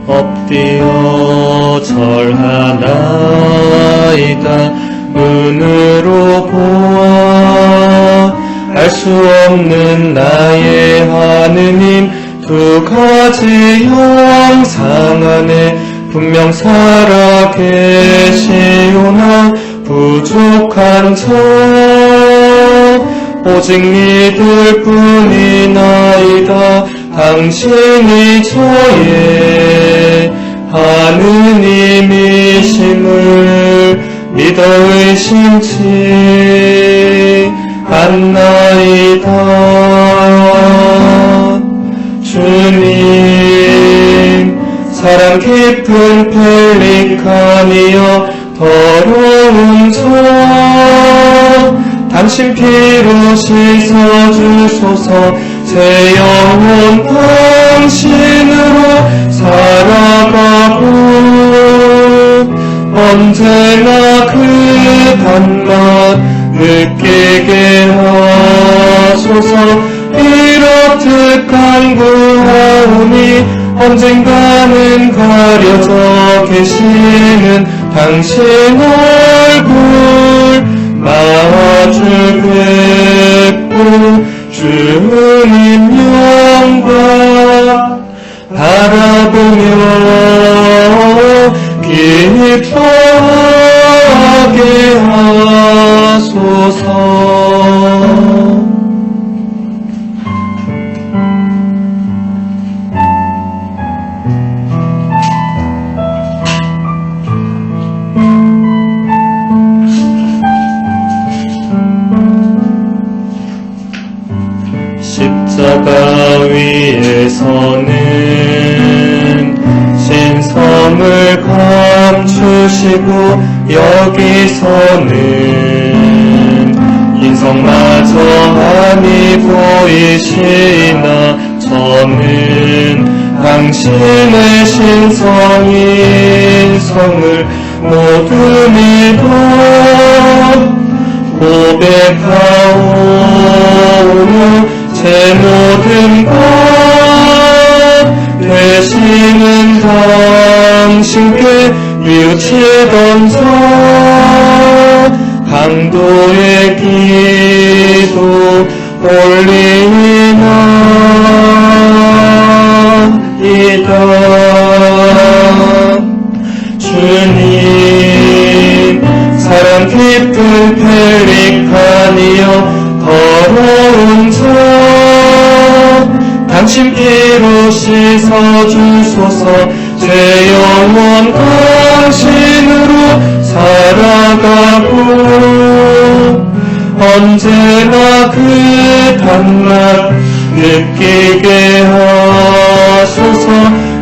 엎드려 절하나이다. 눈으로 보아 알 수 없는 나의 하느님, 두 가지 형상 안에 분명 살아 계시오나 부족한 저 오직 믿을 뿐이나이다. 당신이 저의 하느님이심을 믿어 의심치 않나이다. 주님, 사랑 깊은 펠리칸이여 더러운 저 당신 피로 씻어주소서. 제 영혼 당신으로 살아가고 언제나 그 단맛 느끼게 하소서. 이렇듯 간구하오니 언젠가는 가려져 계시는 당신 얼굴 마주 뵙고 주님 영광 바라보며 기뻐하게 하소서. 십자가 위에서는 신성을 감추시고 여기서는 인성마저 많이 보이시나 저는 당신의 신성인 성을 모두 믿어 고백하오며 제 모든 것 되시는 당신께 뉘우치던 저 강도의 기도 올리나이다. 주님, 사랑 깊은 펠리칸이여 더러운 저 당신 피로 씻어주소서. 제 영혼 당신으로 살아가고 언제나 그 단맛 느끼게 하소서.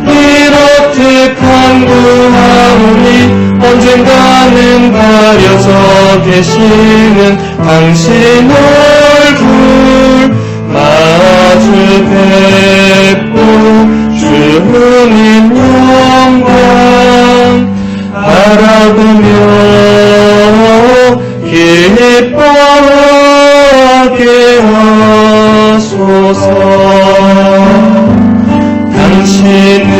이렇듯 간구하오니 언젠가는 가려져 계시는 당신 얼굴 마주 뵙고 주님 영광 바라보며 기뻐하게 하소서. 당신을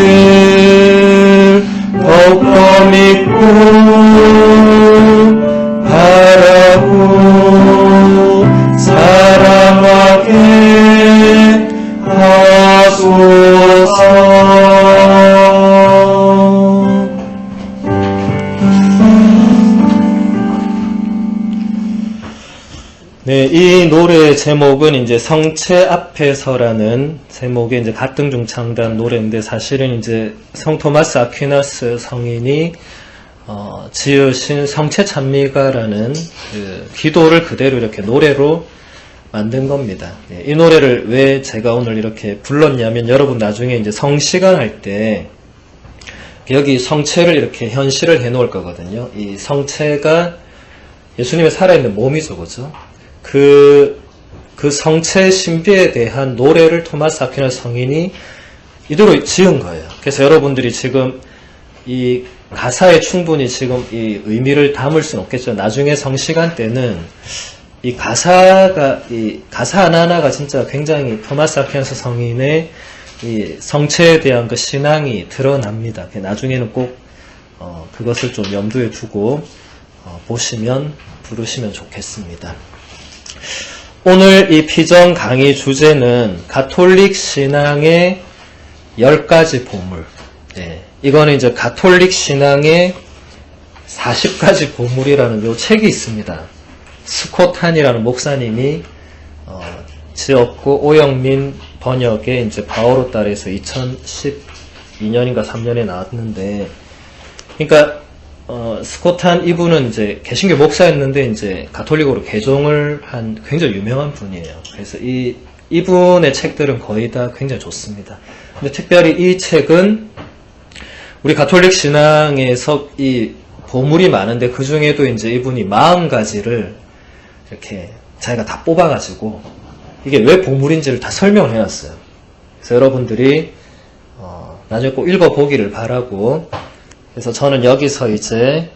더욱더 믿고 바라고 사랑하게 하소서. 네, 이 노래의 제목은 이제 성체 앞에서라는 제목의 이제 가등중창단 노래인데, 사실은 이제 성 토마스 아퀴나스 성인이 지으신 성체 찬미가라는 그 기도를 그대로 이렇게 노래로 만든 겁니다. 네, 이 노래를 왜 제가 오늘 이렇게 불렀냐면, 여러분 나중에 이제 성시간 할 때 여기 성체를 이렇게 현실을 해 놓을 거거든요. 이 성체가 예수님의 살아있는 몸이죠, 그죠? 그 성체 신비에 대한 노래를 토마스 아퀴나스 성인이 이대로 지은 거예요. 그래서 여러분들이 지금 이 가사에 충분히 지금 이 의미를 담을 수는 없겠죠. 나중에 성시간 때는 이 가사 하나하나가 진짜 굉장히 토마스 아퀴나스 성인의 이 성체에 대한 그 신앙이 드러납니다. 나중에는 꼭 그것을 좀 염두에 두고 부르시면 좋겠습니다. 오늘 이 피정 강의 주제는 가톨릭 신앙의 10가지 보물. 이거는 이제 가톨릭 신앙의 40가지 보물이라는 요 책이 있습니다. 스콧한이라는 목사님이 지었고 오영민 번역에 이제 바오로 딸에서 2012년인가 3년에 나왔는데, 그러니까 스콧한 이분은 이제 개신교 목사였는데 이제 가톨릭으로 개종을 한 굉장히 유명한 분이에요. 그래서 이분의 책들은 거의 다 굉장히 좋습니다. 근데 특별히 이 책은 우리 가톨릭 신앙에서 이 보물이 많은데 그 중에도 이제 이분이 40가지를 이렇게 자기가 다 뽑아가지고 이게 왜 보물인지를 다 설명을 해놨어요. 그래서 여러분들이 나중에 꼭 읽어보기를 바라고, 그래서 저는 여기서 이제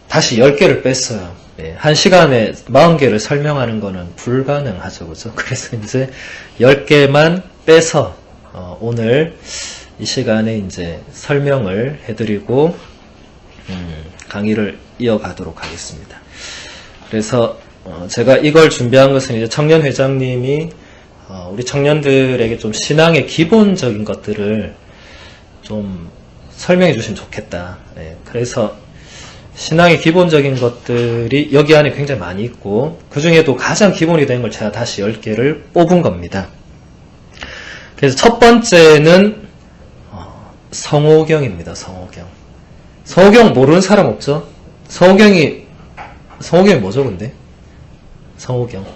다시 10개를 뺐어요. 한 시간에 40개를 설명하는 거는 불가능하죠, 그죠? 그래서 이제 10개만 빼서 오늘 이 시간에 이제 설명을 해드리고 강의를 이어가도록 하겠습니다. 그래서 제가 이걸 준비한 것은 이제 청년 회장님이 우리 청년들에게 좀 신앙의 기본적인 것들을 좀 설명해 주시면 좋겠다. 그래서 신앙의 기본적인 것들이 여기 안에 굉장히 많이 있고 그 중에도 가장 기본이 된 걸 제가 다시 10개를 뽑은 겁니다. 그래서 첫 번째는 성호경입니다. 성호경. 성호경 모르는 사람 없죠? 성호경이 뭐죠, 근데? 성호경.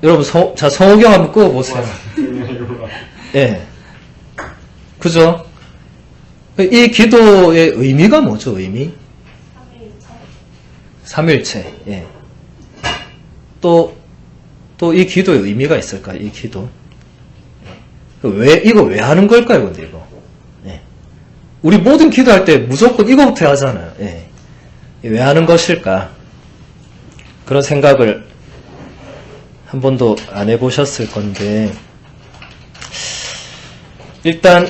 여러분, 자, 성호경 한번 끄어보세요. 예. 그죠? 이 기도의 의미가 뭐죠, 의미? 삼위일체. 예. 또 이 기도의 의미가 있을까요, 이 기도? 이거 왜 하는 걸까요, 근데 이거? 예. 우리 모든 기도할 때 무조건 이거부터 하잖아요. 예. 왜 하는 것일까? 그런 생각을 한 번도 안 해보셨을 건데, 일단,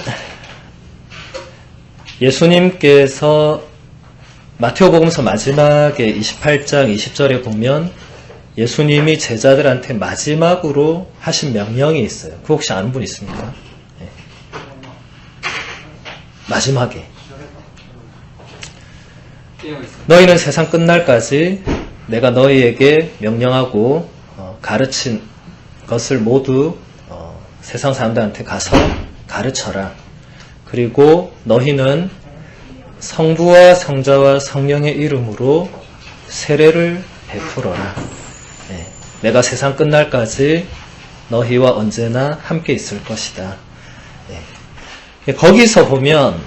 예수님께서 마태오복음서 마지막에 28장 20절에 보면 예수님이 제자들한테 마지막으로 하신 명령이 있어요. 그거 혹시 아는 분 있습니까? 네. 마지막에 너희는 세상 끝날까지 내가 너희에게 명령하고 가르친 것을 모두 세상 사람들한테 가서 가르쳐라. 그리고 너희는 성부와 성자와 성령의 이름으로 세례를 베풀어라. 내가 세상 끝날까지 너희와 언제나 함께 있을 것이다. 거기서 보면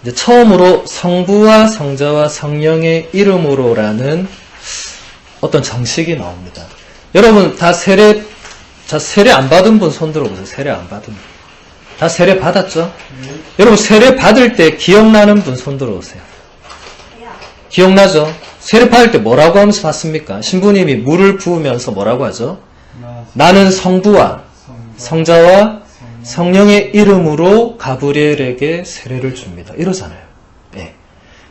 이제 처음으로 성부와 성자와 성령의 이름으로라는 어떤 정식이 나옵니다. 여러분 다 세례 안 받은 분 손 들어보세요. 세례 안 받은 분. 다 세례 받았죠? 여러분 세례 받을 때 기억나는 분 손 들어오세요. 기억나죠? 세례 받을 때 뭐라고 하면서 받습니까? 신부님이 물을 부으면서 뭐라고 하죠? 나는 성부와 성자와 성령의 이름으로 가브리엘에게 세례를 줍니다. 이러잖아요. 네.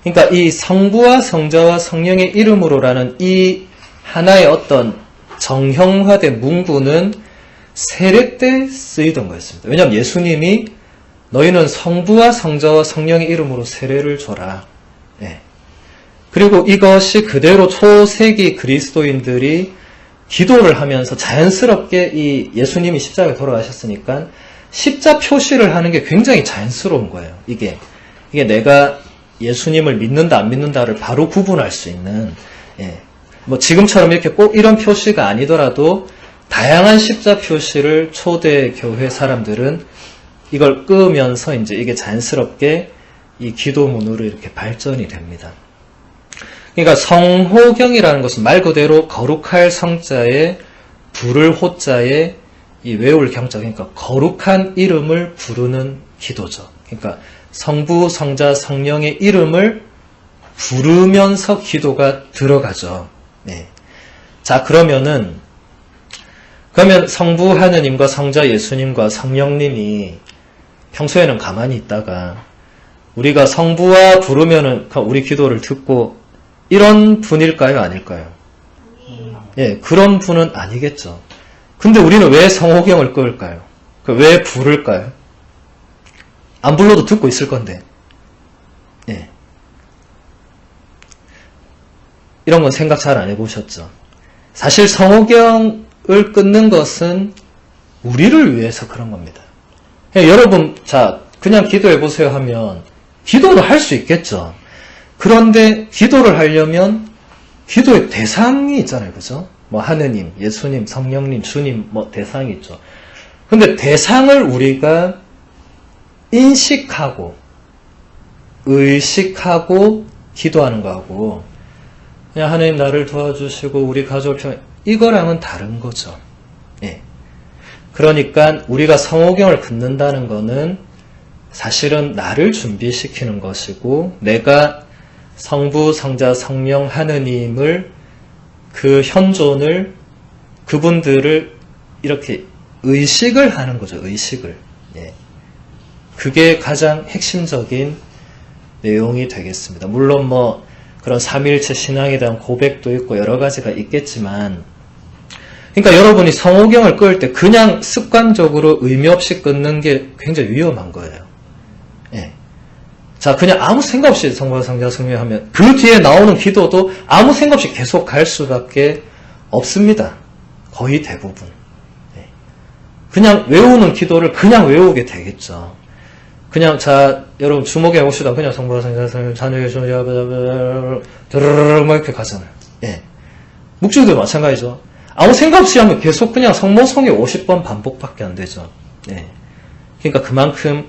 그러니까 이 성부와 성자와 성령의 이름으로라는 이 하나의 어떤 정형화된 문구는 세례 때 쓰이던 거였습니다. 왜냐하면 예수님이 너희는 성부와 성자와 성령의 이름으로 세례를 줘라. 네. 그리고 이것이 그대로 초세기 그리스도인들이 기도를 하면서 자연스럽게 이 예수님이 십자가에 돌아가셨으니까 십자 표시를 하는 게 굉장히 자연스러운 거예요. 이게 내가 예수님을 믿는다 안 믿는다를 바로 구분할 수 있는, 뭐 지금처럼 이렇게 꼭 이런 표시가 아니더라도 다양한 십자 표시를 초대 교회 사람들은 이걸 끄면서 이제 이게 자연스럽게 이 기도문으로 이렇게 발전이 됩니다. 그러니까 성호경이라는 것은 말 그대로 거룩할 성자에 부를 호자에 이 외울 경자, 그러니까 거룩한 이름을 부르는 기도죠. 그러니까 성부, 성자, 성령의 이름을 부르면서 기도가 들어가죠. 네. 자, 그러면 성부 하느님과 성자 예수님과 성령님이 평소에는 가만히 있다가 우리가 성부와 부르면은 우리 기도를 듣고 이런 분일까요? 아닐까요? 예, 그런 분은 아니겠죠. 근데 우리는 왜 성호경을 끌까요? 왜 부를까요? 안 불러도 듣고 있을 건데. 예. 이런 건 생각 잘 안 해보셨죠? 사실 성호경을 끊는 것은 우리를 위해서 그런 겁니다. 여러분, 자, 그냥 기도해보세요 하면 기도를 할 수 있겠죠. 그런데 기도를 하려면 기도의 대상이 있잖아요. 그죠? 뭐 하느님, 예수님, 성령님, 주님 뭐 대상이 있죠. 근데 대상을 우리가 인식하고 의식하고 기도하는 거하고 그냥 하느님 나를 도와주시고 우리 가족을 평 이거랑은 다른 거죠. 예. 그러니까 우리가 성호경을 긋는다는 거는 사실은 나를 준비시키는 것이고 내가 성부, 성자, 성령, 하느님을 그 현존을 그분들을 이렇게 의식을 하는 거죠. 의식을. 예. 그게 가장 핵심적인 내용이 되겠습니다. 물론 뭐 그런 삼위일체 신앙에 대한 고백도 있고 여러 가지가 있겠지만 그러니까 여러분이 성호경을 끌 때 그냥 습관적으로 의미 없이 끊는 게 굉장히 위험한 거예요. 예. 자, 그냥 아무 생각 없이 성부와 성자 성령 하면 그 뒤에 나오는 기도도 아무 생각 없이 계속 갈 수밖에 없습니다. 거의 대부분. 예. 그냥 외우는 기도를 그냥 외우게 되겠죠. 그냥 자, 여러분 주목해 봅시다. 그냥 성부와 성자 성령 자녀의 존재 드르르르 막 이렇게 가잖아요. 예. 묵주도 마찬가지죠. 아무 생각 없이 하면 계속 그냥 성모성이 50번 반복밖에 안 되죠. 예. 그러니까 그만큼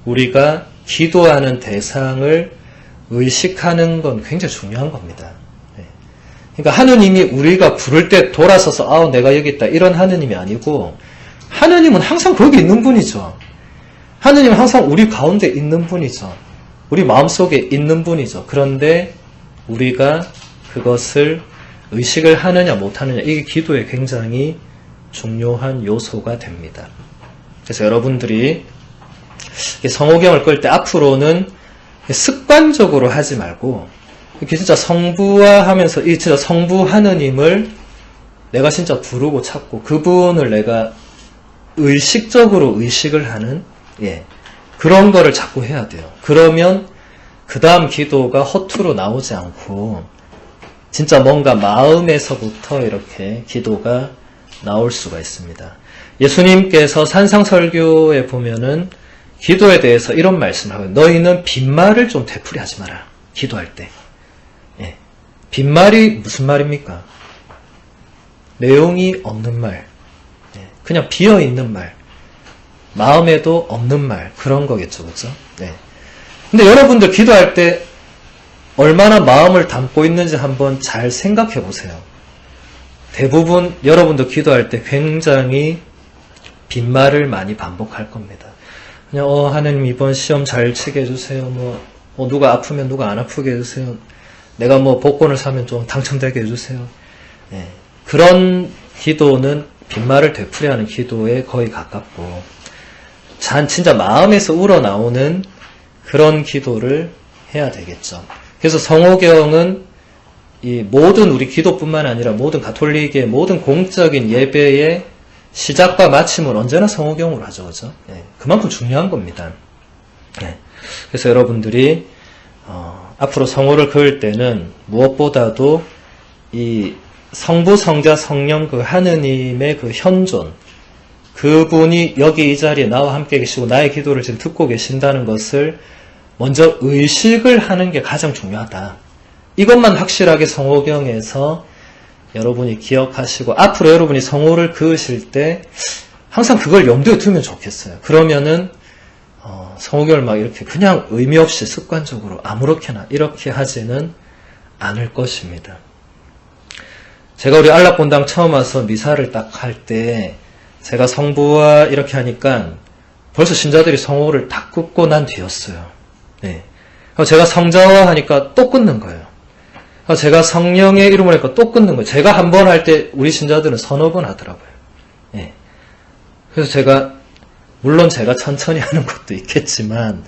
우리가 기도하는 대상을 의식하는 건 굉장히 중요한 겁니다. 예. 그러니까 하느님이 우리가 부를 때 돌아서서 내가 여기 있다 이런 하느님이 아니고 하느님은 항상 거기 있는 분이죠. 하느님은 항상 우리 가운데 있는 분이죠. 우리 마음속에 있는 분이죠. 그런데 우리가 그것을 의식을 하느냐 못하느냐 이게 기도에 굉장히 중요한 요소가 됩니다. 그래서 여러분들이 성호경을 끌 때 앞으로는 습관적으로 하지 말고 이렇게 진짜 성부화 하면서 이 진짜 성부 하느님을 내가 진짜 부르고 찾고 그분을 내가 의식적으로 의식을 하는 그런 거를 자꾸 해야 돼요. 그러면 그 다음 기도가 허투루 나오지 않고 진짜 뭔가 마음에서부터 이렇게 기도가 나올 수가 있습니다. 예수님께서 산상설교에 보면은 기도에 대해서 이런 말씀을 하고요. 너희는 빈말을 좀 되풀이하지 마라. 기도할 때. 예. 빈말이 무슨 말입니까? 내용이 없는 말. 예. 그냥 비어있는 말. 마음에도 없는 말. 그런 거겠죠. 그죠? 네. 근데 여러분들 기도할 때 얼마나 마음을 담고 있는지 한번 잘 생각해 보세요. 대부분 여러분도 기도할 때 굉장히 빈말을 많이 반복할 겁니다. 그냥 하느님 이번 시험 잘 치게 해주세요. 누가 아프면 누가 안 아프게 해주세요. 내가 복권을 사면 좀 당첨되게 해주세요. 네. 그런 기도는 빈말을 되풀이하는 기도에 거의 가깝고 진짜 마음에서 우러나오는 그런 기도를 해야 되겠죠. 그래서 성호경은 이 모든 우리 기도뿐만 아니라 모든 가톨릭의 모든 공적인 예배의 시작과 마침은 언제나 성호경으로 하죠. 그죠? 예, 그만큼 중요한 겁니다. 예, 그래서 여러분들이 앞으로 성호를 그을 때는 무엇보다도 이 성부, 성자, 성령 그 하느님의 그 현존 그분이 여기 이 자리에 나와 함께 계시고 나의 기도를 지금 듣고 계신다는 것을 먼저 의식을 하는 게 가장 중요하다. 이것만 확실하게 성호경에서 여러분이 기억하시고 앞으로 여러분이 성호를 그으실 때 항상 그걸 염두에 두면 좋겠어요. 그러면은 성호경을 막 이렇게 그냥 의미 없이 습관적으로 아무렇게나 이렇게 하지는 않을 것입니다. 제가 우리 안락본당 처음 와서 미사를 딱 할 때 제가 성부와 이렇게 하니까 벌써 신자들이 성호를 다 굽고 난 뒤였어요. 네. 제가 성자와 하니까 또 끊는 거예요. 제가 성령의 이름을 하니까 또 끊는 거예요. 제가 한 번 할 때 우리 신자들은 서너 번 하더라고요. 네. 그래서 제가 물론 제가 천천히 하는 것도 있겠지만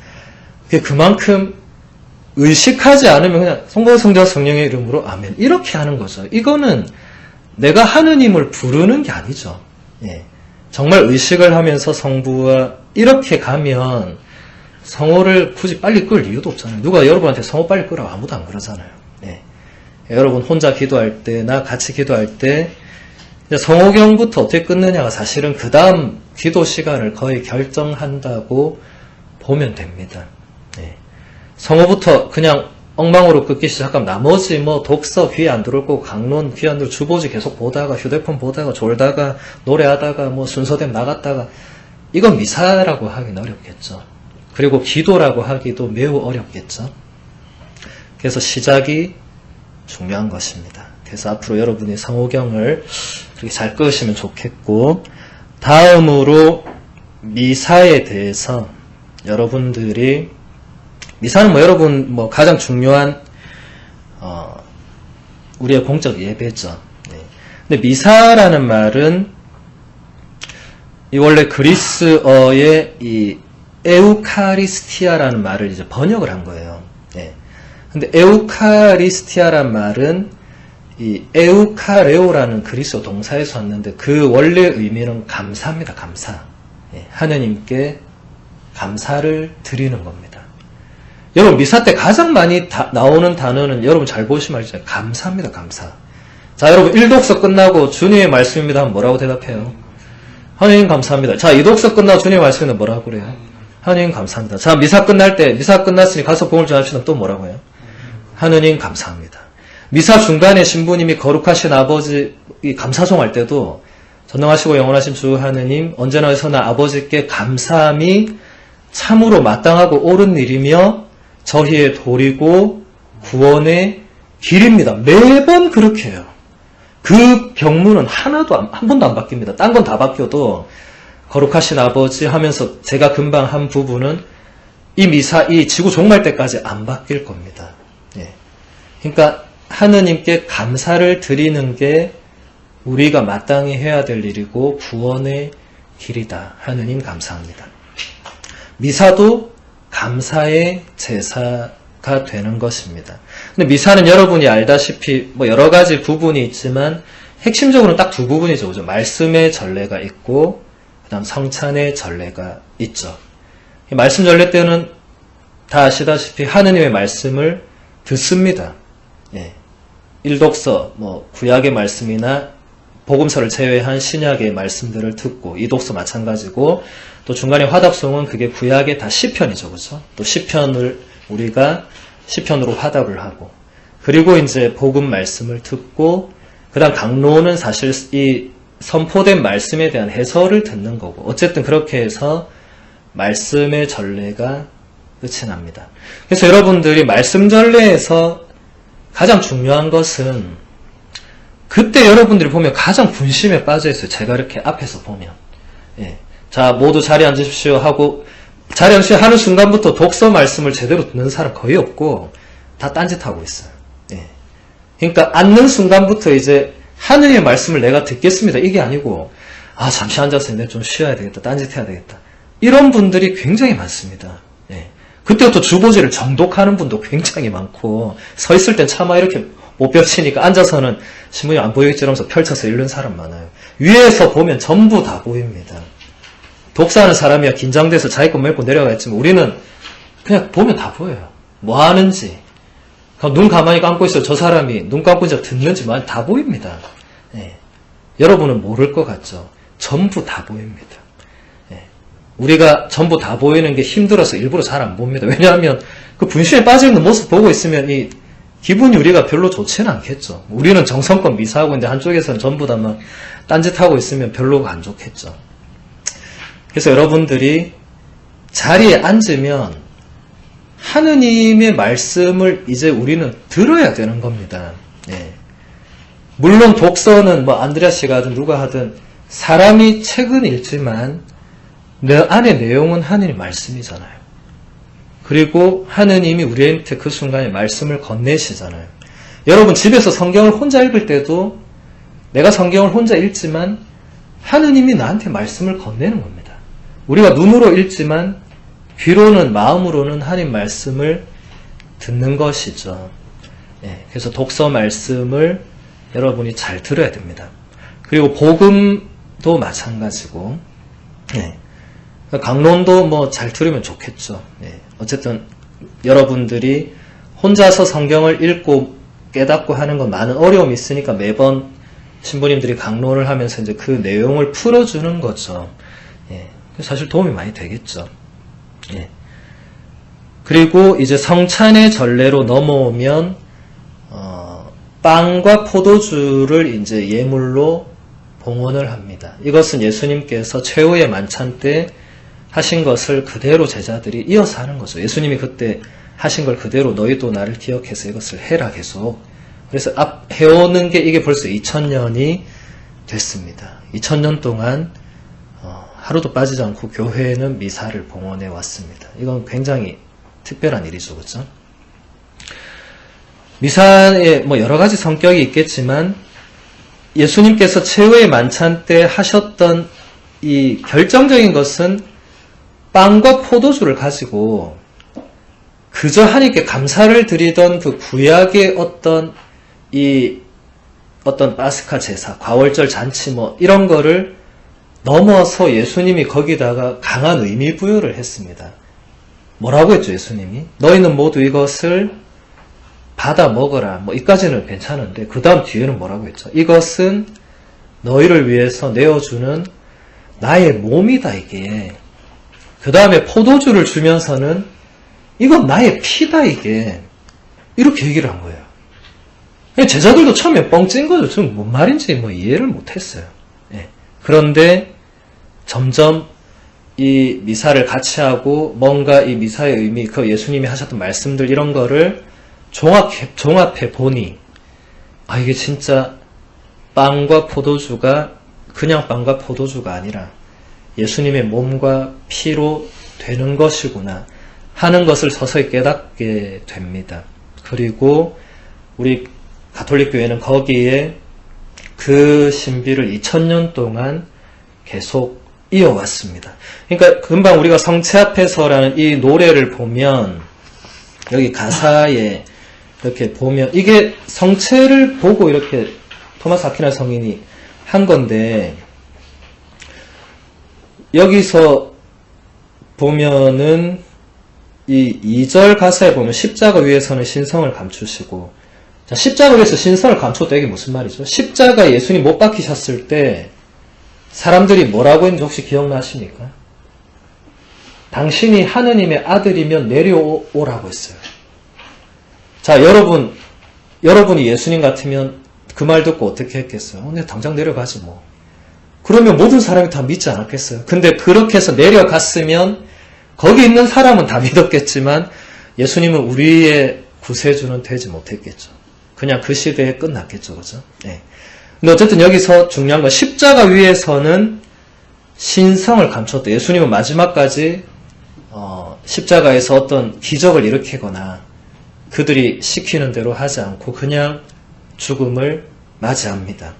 그게 그만큼 의식하지 않으면 그냥 성부, 성자, 성령의 이름으로 아멘 이렇게 하는 거죠. 이거는 내가 하느님을 부르는 게 아니죠. 예. 정말 의식을 하면서 성부와 이렇게 가면 성호를 굳이 빨리 끌 이유도 없잖아요. 누가 여러분한테 성호 빨리 끄라고 아무도 안 그러잖아요. 예. 여러분 혼자 기도할 때나 같이 기도할 때 성호경부터 어떻게 끊느냐가 사실은 그 다음 기도 시간을 거의 결정한다고 보면 됩니다. 예. 성호부터 그냥 엉망으로 끊기 시작하면 나머지 뭐 독서 귀에 안 들어올 거고 강론 귀에 안 들어올 주보지 계속 보다가 휴대폰 보다가 졸다가 노래하다가 뭐 순서대로 나갔다가 이건 미사라고 하기는 어렵겠죠. 그리고 기도라고 하기도 매우 어렵겠죠. 그래서 시작이 중요한 것입니다. 그래서 앞으로 여러분이 성호경을 그렇게 잘 끄시면 좋겠고 다음으로 미사에 대해서 여러분들이 미사는 뭐 여러분 뭐 가장 중요한 우리의 공적 예배죠. 네. 근데 미사라는 말은 이 원래 그리스어의 이 에우카리스티아라는 말을 이제 번역을 한 거예요. 네. 근데 에우카리스티아란 말은 이 에우카레오라는 그리스어 동사에서 왔는데 그 원래 의미는 감사입니다. 감사. 네. 하느님께 감사를 드리는 겁니다. 여러분 미사 때 가장 많이 나오는 단어는 여러분 잘 보시면 알죠. 감사입니다. 감사. 자 여러분 1독서 끝나고 주님의 말씀입니다 하면 뭐라고 대답해요? 하느님 감사합니다. 자 2독서 끝나고 주님의 말씀입니다 뭐라고 그래요? 하느님 감사합니다. 자 미사 끝날 때 미사 끝났으니 가서 복을 전합시다 또 뭐라고 해요? 하느님 감사합니다. 미사 중간에 신부님이 거룩하신 아버지 감사송 할 때도 전능하시고 영원하신 주 하느님 언제나 어디서나 아버지께 감사함이 참으로 마땅하고 옳은 일이며 저희의 도리고 구원의 길입니다. 매번 그렇게 해요. 그 경문은 한 번도 안 바뀝니다. 딴 건 다 바뀌어도 거룩하신 아버지 하면서 제가 금방 한 부분은 이 미사, 이 지구 종말 때까지 안 바뀔 겁니다. 예. 그러니까 하느님께 감사를 드리는 게 우리가 마땅히 해야 될 일이고 구원의 길이다. 하느님 감사합니다. 미사도 감사의 제사가 되는 것입니다. 근데 미사는 여러분이 알다시피 뭐 여러 가지 부분이 있지만 핵심적으로는 딱 두 부분이죠. 그죠? 말씀의 전례가 있고 그다음 성찬의 전례가 있죠. 말씀 전례 때는 다 아시다시피 하느님의 말씀을 듣습니다. 예. 1독서 뭐 구약의 말씀이나 복음서를 제외한 신약의 말씀들을 듣고 2독서 마찬가지고 또 중간에 화답송은 그게 구약의 다 시편이죠. 그렇죠? 또 시편을 우리가 시편으로 화답을 하고 그리고 이제 복음 말씀을 듣고 그다음 강론은 사실 이 선포된 말씀에 대한 해설을 듣는 거고 어쨌든 그렇게 해서 말씀의 전례가 끝이 납니다. 그래서 여러분들이 말씀 전례에서 가장 중요한 것은 그때 여러분들이 보면 가장 분심에 빠져 있어요. 제가 이렇게 앞에서 보면. 예. 자, 모두 자리에 앉으십시오 하고 자리에 앉으십시오 하는 순간부터 독서 말씀을 제대로 듣는 사람 거의 없고 다 딴짓하고 있어요. 예. 그러니까 앉는 순간부터 이제 하느님의 말씀을 내가 듣겠습니다. 이게 아니고 아 잠시 앉아서 내가 좀 쉬어야 되겠다. 딴짓해야 되겠다. 이런 분들이 굉장히 많습니다. 예. 그때부터 주보지를 정독하는 분도 굉장히 많고 서 있을 땐 차마 이렇게 못 펼치니까 앉아서는 신문이 안 보이겠지 이러면서 펼쳐서 읽는 사람 많아요. 위에서 보면 전부 다 보입니다. 독사하는 사람이야 긴장돼서 자기 것 메고 내려가겠지만 우리는 그냥 보면 다 보여요. 뭐 하는지. 눈 가만히 감고 있어요. 저 사람이 눈 감고 있어 듣는지 다 보입니다. 예. 여러분은 모를 것 같죠? 전부 다 보입니다. 예. 우리가 전부 다 보이는 게 힘들어서 일부러 잘 안 봅니다. 왜냐하면 그 분심에 빠져있는 모습 보고 있으면 이 기분이 우리가 별로 좋지는 않겠죠. 우리는 정성껏 미사하고 있는데 한쪽에서는 전부 다 막 딴짓하고 있으면 별로 안 좋겠죠. 그래서 여러분들이 자리에 앉으면 하느님의 말씀을 이제 우리는 들어야 되는 겁니다. 예. 물론 독서는 뭐 안드레아 씨가 하든 누가 하든 사람이 책은 읽지만 내 안의 내용은 하느님 말씀이잖아요. 그리고 하느님이 우리한테 그 순간에 말씀을 건네시잖아요. 여러분 집에서 성경을 혼자 읽을 때도 내가 성경을 혼자 읽지만 하느님이 나한테 말씀을 건네는 겁니다. 우리가 눈으로 읽지만 귀로는 마음으로는 하나님 말씀을 듣는 것이죠. 그래서 독서 말씀을 여러분이 잘 들어야 됩니다. 그리고 복음도 마찬가지고 강론도 뭐 잘 들으면 좋겠죠. 어쨌든 여러분들이 혼자서 성경을 읽고 깨닫고 하는 건 많은 어려움이 있으니까 매번 신부님들이 강론을 하면서 이제 그 내용을 풀어주는 거죠. 사실 도움이 많이 되겠죠. 그리고 이제 성찬의 전례로 넘어오면 빵과 포도주를 이제 예물로 봉헌을 합니다. 이것은 예수님께서 최후의 만찬 때 하신 것을 그대로 제자들이 이어서 하는 거죠. 예수님이 그때 하신 걸 그대로 너희도 나를 기억해서 이것을 해라 계속. 그래서 해오는 게 이게 벌써 2000년이 됐습니다. 2000년 동안 하루도 빠지지 않고 교회는 미사를 봉헌해 왔습니다. 이건 굉장히 특별한 일이죠. 그렇죠? 미사에 뭐 여러 가지 성격이 있겠지만 예수님께서 최후의 만찬 때 하셨던 이 결정적인 것은 빵과 포도주를 가지고 그저 하나님께 감사를 드리던 그 구약의 어떤 파스카 제사, 과월절 잔치 뭐 이런 거를 넘어서 예수님이 거기다가 강한 의미 부여를 했습니다. 뭐라고 했죠, 예수님이? 너희는 모두 이것을 받아 먹어라. 뭐 이까지는 괜찮은데 그 다음 뒤에는 뭐라고 했죠? 이것은 너희를 위해서 내어주는 나의 몸이다 이게. 그 다음에 포도주를 주면서는 이건 나의 피다 이게. 이렇게 얘기를 한 거예요. 제자들도 처음에 뻥 찐 거죠. 좀 뭔 말인지 뭐 이해를 못했어요. 그런데 점점 이 미사를 같이 하고 뭔가 이 미사의 의미, 그 예수님이 하셨던 말씀들 이런 거를 종합해 보니 이게 진짜 빵과 포도주가 그냥 빵과 포도주가 아니라 예수님의 몸과 피로 되는 것이구나 하는 것을 서서히 깨닫게 됩니다. 그리고 우리 가톨릭 교회는 거기에 그 신비를 2000년 동안 계속 이어왔습니다. 그러니까 금방 우리가 성체 앞에서라는 이 노래를 보면 여기 가사에 이렇게 보면 이게 성체를 보고 이렇게 토마스 아퀴나 성인이 한 건데 여기서 보면은 이 2절 가사에 보면 십자가 위에서는 신성을 감추시고 자, 십자가 위에서 신성을 감췄다 이게 무슨 말이죠? 십자가에 예수님 못 박히셨을 때 사람들이 뭐라고 했는지 혹시 기억나십니까? 당신이 하느님의 아들이면 내려오라고 했어요. 자, 여러분이 예수님 같으면 그 말 듣고 어떻게 했겠어요? 내가 당장 내려가지 뭐. 그러면 모든 사람이 다 믿지 않았겠어요? 근데 그렇게 해서 내려갔으면 거기 있는 사람은 다 믿었겠지만 예수님은 우리의 구세주는 되지 못했겠죠. 그냥 그 시대에 끝났겠죠. 그죠? 네. 근데 어쨌든 여기서 중요한 건 십자가 위에서는 신성을 감췄다. 예수님은 마지막까지 십자가에서 어떤 기적을 일으키거나 그들이 시키는 대로 하지 않고 그냥 죽음을 맞이합니다.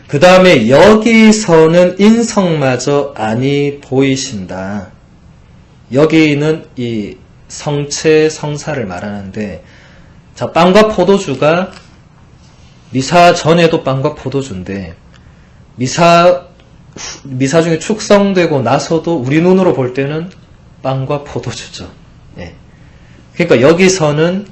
그 다음에 여기서는 인성마저 아니 보이신다. 여기는 이 성체 성사를 말하는데 자, 빵과 포도주가 미사 전에도 빵과 포도주인데 미사 중에 축성되고 나서도 우리 눈으로 볼 때는 빵과 포도주죠. 그러니까 여기서는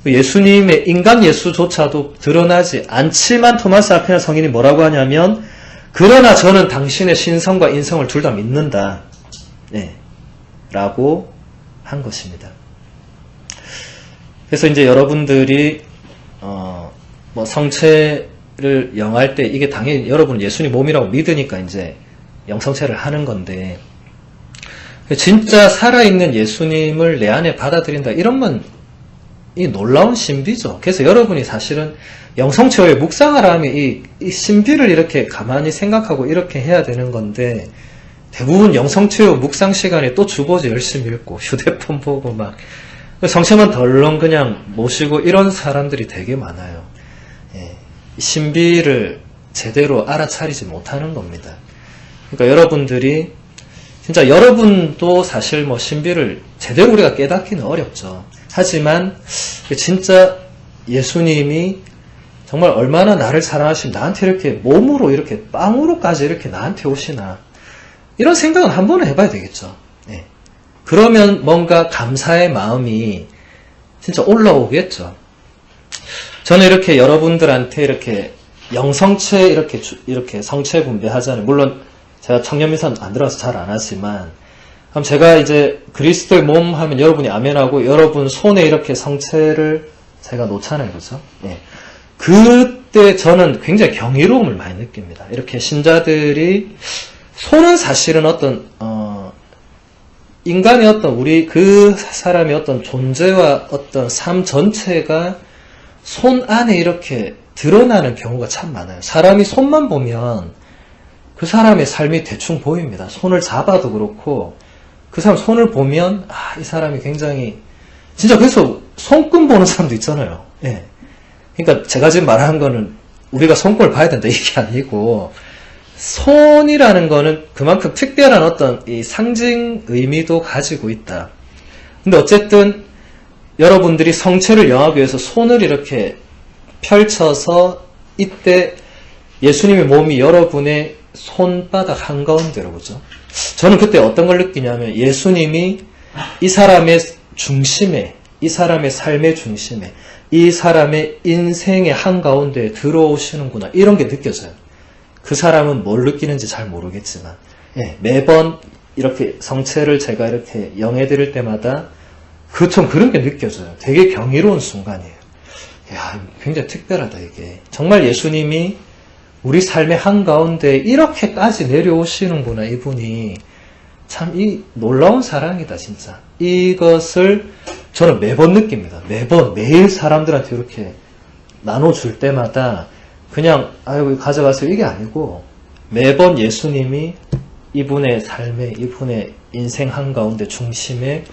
예수님의 인간 예수조차도 드러나지 않지만 토마스 아퀴나 성인이 뭐라고 하냐면 그러나 저는 당신의 신성과 인성을 둘 다 믿는다. 라고 한 것입니다. 그래서 이제 여러분들이 뭐 성체를 영할 때 이게 당연히 여러분 예수님 몸이라고 믿으니까 이제 영성체를 하는 건데 진짜 살아있는 예수님을 내 안에 받아들인다 이런 건 이 놀라운 신비죠. 그래서 여러분이 사실은 영성체에 묵상하라 하면 이 신비를 이렇게 가만히 생각하고 이렇게 해야 되는 건데 대부분 영성체육 묵상 시간에 또 주보지 열심히 읽고 휴대폰 보고 막 성체만 덜렁 그냥 모시고 이런 사람들이 되게 많아요. 예, 신비를 제대로 알아차리지 못하는 겁니다. 그러니까 여러분들이 진짜 여러분도 사실 뭐 신비를 제대로 우리가 깨닫기는 어렵죠. 하지만 진짜 예수님이 정말 얼마나 나를 사랑하시면 나한테 이렇게 몸으로 이렇게 빵으로까지 이렇게 나한테 오시나 이런 생각은 한 번은 해봐야 되겠죠. 네. 그러면 뭔가 감사의 마음이 진짜 올라오겠죠. 저는 이렇게 여러분들한테 이렇게 영성체 이렇게 성체 분배하잖아요. 물론 제가 청년미선 안 들어서 잘 안 하지만 그럼 제가 이제 그리스도의 몸 하면 여러분이 아멘하고 여러분 손에 이렇게 성체를 제가 놓잖아요. 그죠? 예. 그때 저는 굉장히 경이로움을 많이 느낍니다. 이렇게 신자들이 손은 사실은 어떤 인간의 어떤 우리 그 사람의 어떤 존재와 어떤 삶 전체가 손 안에 이렇게 드러나는 경우가 참 많아요. 사람이 손만 보면 그 사람의 삶이 대충 보입니다. 손을 잡아도 그렇고 그 사람 손을 보면 이 사람이 굉장히 진짜 그래서 손금 보는 사람도 있잖아요. 예. 그러니까 제가 지금 말하는 거는 우리가 손금을 봐야 된다 이게 아니고 손이라는 거는 그만큼 특별한 어떤 이 상징 의미도 가지고 있다. 근데 어쨌든 여러분들이 성체를 영하기 위해서 손을 이렇게 펼쳐서 이때 예수님의 몸이 여러분의 손바닥 한가운데로 그죠? 저는 그때 어떤 걸 느끼냐면 예수님이 이 사람의 중심에, 이 사람의 삶의 중심에, 이 사람의 인생의 한가운데에 들어오시는구나 이런 게 느껴져요. 그 사람은 뭘 느끼는지 잘 모르겠지만 매번 이렇게 성체를 제가 이렇게 영해드릴 때마다 좀 그런 게 느껴져요. 되게 경이로운 순간이에요. 야, 굉장히 특별하다 이게. 정말 예수님이 우리 삶의 한가운데 이렇게까지 내려오시는구나 이분이. 참 이 놀라운 사랑이다 진짜. 이것을 저는 매번 느낍니다. 매일 사람들한테 이렇게 나눠줄 때마다 그냥 아이고 가져가세요 이게 아니고 매번 예수님이 이분의 삶에 이분의 인생 한가운데 중심에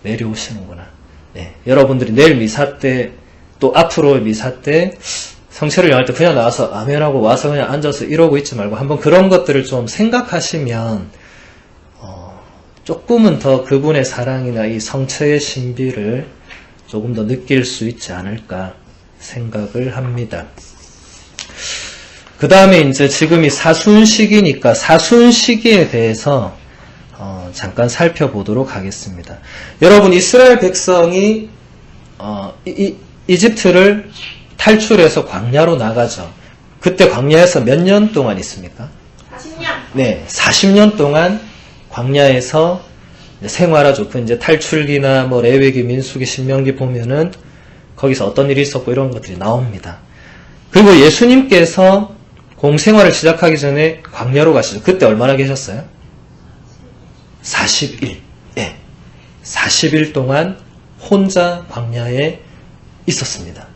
내려오시는구나. 네, 여러분들이 내일 미사 때 또 앞으로의 미사 때 성체를 영할 때 그냥 나와서 아멘하고 와서 그냥 앉아서 이러고 있지 말고 한번 그런 것들을 좀 생각하시면 조금은 더 그분의 사랑이나 이 성체의 신비를 조금 더 느낄 수 있지 않을까 생각을 합니다. 그 다음에 이제 지금이 사순시기니까 사순시기에 대해서 잠깐 살펴보도록 하겠습니다. 여러분 이스라엘 백성이 이집트를 탈출해서 광야로 나가죠. 그때 광야에서 몇 년 동안 있습니까? 40년. 네, 40년 동안 광야에서 생활하죠. 그 이제 탈출기나 뭐 레위기, 민수기, 신명기 보면은 거기서 어떤 일이 있었고 이런 것들이 나옵니다. 그리고 예수님께서 공생활을 시작하기 전에 광야로 가시죠. 그때 얼마나 계셨어요? 40일. 예. 40일 동안 혼자 광야에 있었습니다.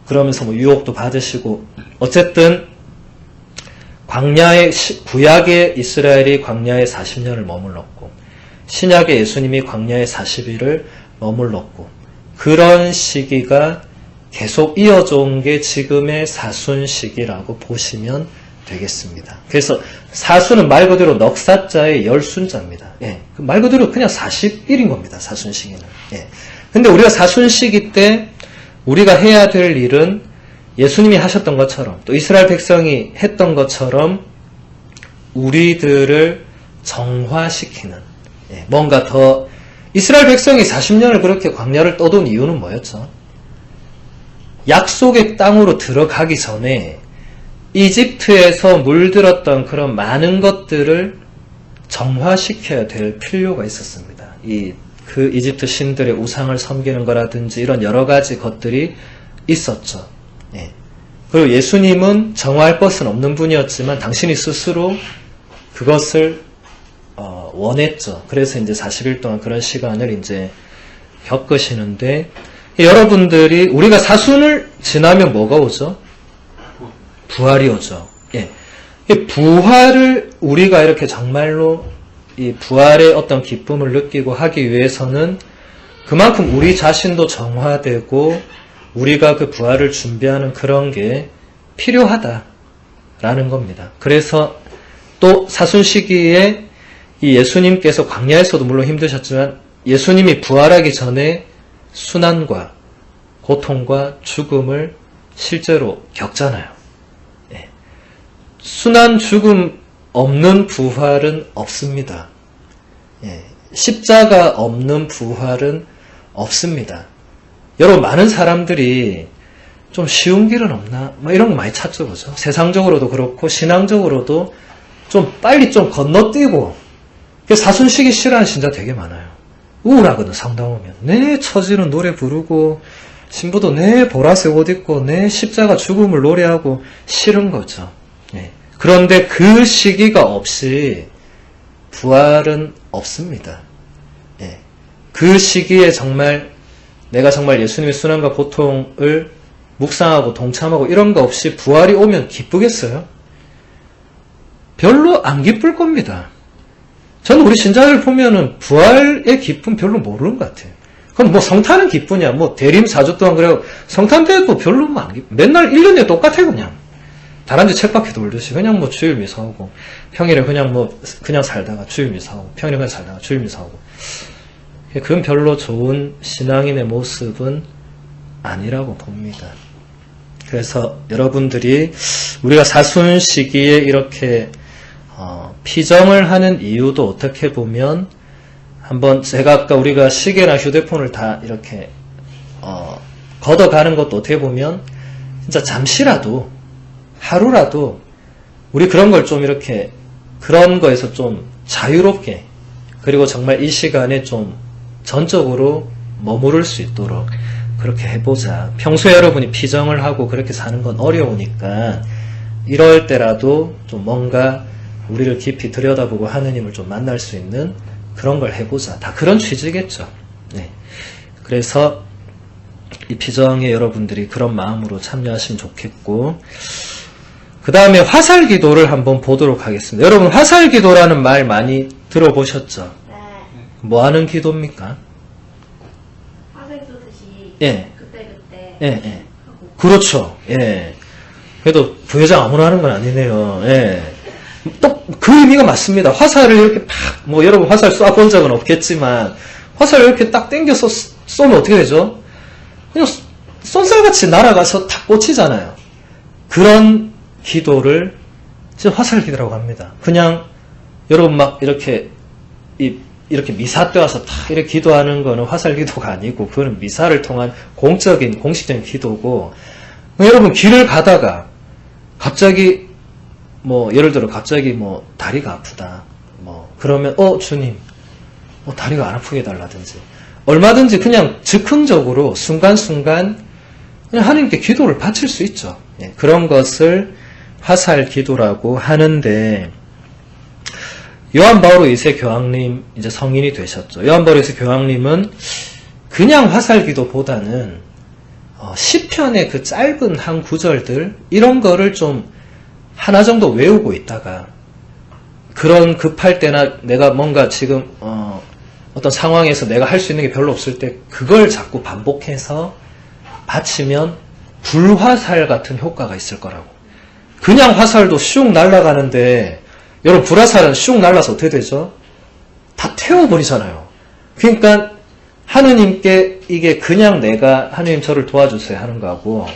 그러면서 뭐 유혹도 받으시고 어쨌든 광야의 구약의 이스라엘이 광야에 40년을 머물렀고 신약의 예수님이 광야에 40일을 머물렀고 그런 시기가 계속 이어져 온 게 지금의 사순시기라고 보시면 되겠습니다. 그래서 사순은 말 그대로 넉사자의 열순자입니다. 예, 말 그대로 그냥 40일인 겁니다. 사순시기는. 예. 근데 우리가 사순시기 때 우리가 해야 될 일은 예수님이 하셨던 것처럼 또 이스라엘 백성이 했던 것처럼 우리들을 정화시키는 뭔가 더 이스라엘 백성이 40년을 그렇게 광야를 떠돈 이유는 뭐였죠? 약속의 땅으로 들어가기 전에 이집트에서 물들었던 그런 많은 것들을 정화시켜야 될 필요가 있었습니다. 그 이집트 신들의 우상을 섬기는 거라든지 이런 여러 가지 것들이 있었죠. 예. 그리고 예수님은 정화할 것은 없는 분이었지만 당신이 스스로 그것을 원했죠. 그래서 이제 40일 동안 그런 시간을 이제 겪으시는데 여러분들이 우리가 사순을 지나면 뭐가 오죠? 부활이 오죠. 예. 부활을 우리가 이렇게 정말로 이 부활의 어떤 기쁨을 느끼고 하기 위해서는 그만큼 우리 자신도 정화되고 우리가 그 부활을 준비하는 그런 게 필요하다라는 겁니다. 그래서 또 사순 시기에 이 예수님께서 광야에서도 물론 힘드셨지만 예수님이 부활하기 전에 순환과 고통과 죽음을 실제로 겪잖아요. 예. 순환 죽음 없는 부활은 없습니다. 예. 십자가 없는 부활은 없습니다. 여러분 많은 사람들이 좀 쉬운 길은 없나? 뭐 이런 거 많이 찾죠, 그죠? 세상적으로도 그렇고 신앙적으로도 좀 빨리 좀 건너뛰고 사순시기 싫어하는 신자 되게 많아요. 우울하거든, 성당 오면. 내 처지는 노래 부르고 신부도 내 보라색 옷 입고 내 십자가 죽음을 노래하고 싫은 거죠. 예. 그런데 그 시기가 없이 부활은 없습니다. 예. 그 시기에 정말 내가 정말 예수님의 순환과 고통을 묵상하고 동참하고 이런 거 없이 부활이 오면 기쁘겠어요? 별로 안 기쁠 겁니다. 저는 우리 신자들 보면은 부활의 기쁨 별로 모르는 것 같아요. 그럼 뭐 성탄은 기쁘냐? 뭐 대림 4주 동안 그래요. 성탄 때도 별로 뭐 안 기쁘. 맨날 1년에 똑같아 그냥. 다람쥐 책바퀴 돌듯이 그냥 뭐 주일 미사하고 평일에 그냥 뭐 그냥 살다가 주일 미사하고 평일에 그냥 살다가 주일 미사하고. 그건 별로 좋은 신앙인의 모습은 아니라고 봅니다. 그래서 여러분들이 우리가 사순 시기에 이렇게 피정을 하는 이유도 어떻게 보면 한번 제가 아까 우리가 시계나 휴대폰을 다 이렇게 걷어가는 것도 어떻게 보면 진짜 잠시라도 하루라도 우리 그런 걸 좀 이렇게 그런 거에서 좀 자유롭게 그리고 정말 이 시간에 좀 전적으로 머무를 수 있도록 그렇게 해보자. 평소에 여러분이 피정을 하고 그렇게 사는 건 어려우니까 이럴 때라도 좀 뭔가 우리를 깊이 들여다보고 하느님을 좀 만날 수 있는 그런 걸 해보자. 다 그런 취지겠죠. 네. 그래서 이 피정에 여러분들이 그런 마음으로 참여하시면 좋겠고 그 다음에 화살기도를 한번 보도록 하겠습니다. 여러분 화살기도라는 말 많이 들어보셨죠? 네. 뭐 하는 기도입니까? 화살 쏘듯이 예. 그때 예, 예. 그렇죠. 예. 그래도 부회장 아무나 하는 건 아니네요. 예. 또 그 의미가 맞습니다. 화살을 이렇게 팍, 뭐 여러분 화살 쏴본 적은 없겠지만 화살을 이렇게 딱 당겨서 쏘면 어떻게 되죠? 그냥 쏜살같이 날아가서 탁 꽂히잖아요. 그런 기도를 진짜 화살기도라고 합니다. 그냥 여러분 막 이렇게 이렇게 미사 때 와서 탁 이렇게 기도하는 거는 화살기도가 아니고 그거는 미사를 통한 공식적인 기도고 여러분 길을 가다가 갑자기 뭐 예를 들어 갑자기 뭐 다리가 아프다 뭐 그러면 주님 다리가 안 아프게 해달라든지 얼마든지 그냥 즉흥적으로 순간순간 그냥 하나님께 기도를 바칠 수 있죠. 예, 그런 것을 화살 기도라고 하는데 요한 바오로 2세 교황님 이제 성인이 되셨죠. 요한 바오로 2세 교황님은 그냥 화살 기도보다는 시편의 그 짧은 한 구절들 이런 거를 좀 하나 정도 외우고 있다가 그런 급할 때나 내가 뭔가 지금 어떤 상황에서 내가 할 수 있는 게 별로 없을 때 그걸 자꾸 반복해서 바치면 불화살 같은 효과가 있을 거라고. 그냥 화살도 슉 날아가는데 여러분 불화살은 슉 날아서 어떻게 되죠? 다 태워버리잖아요. 그러니까 하느님께 이게 그냥 내가 하느님 저를 도와주세요 하는 거하고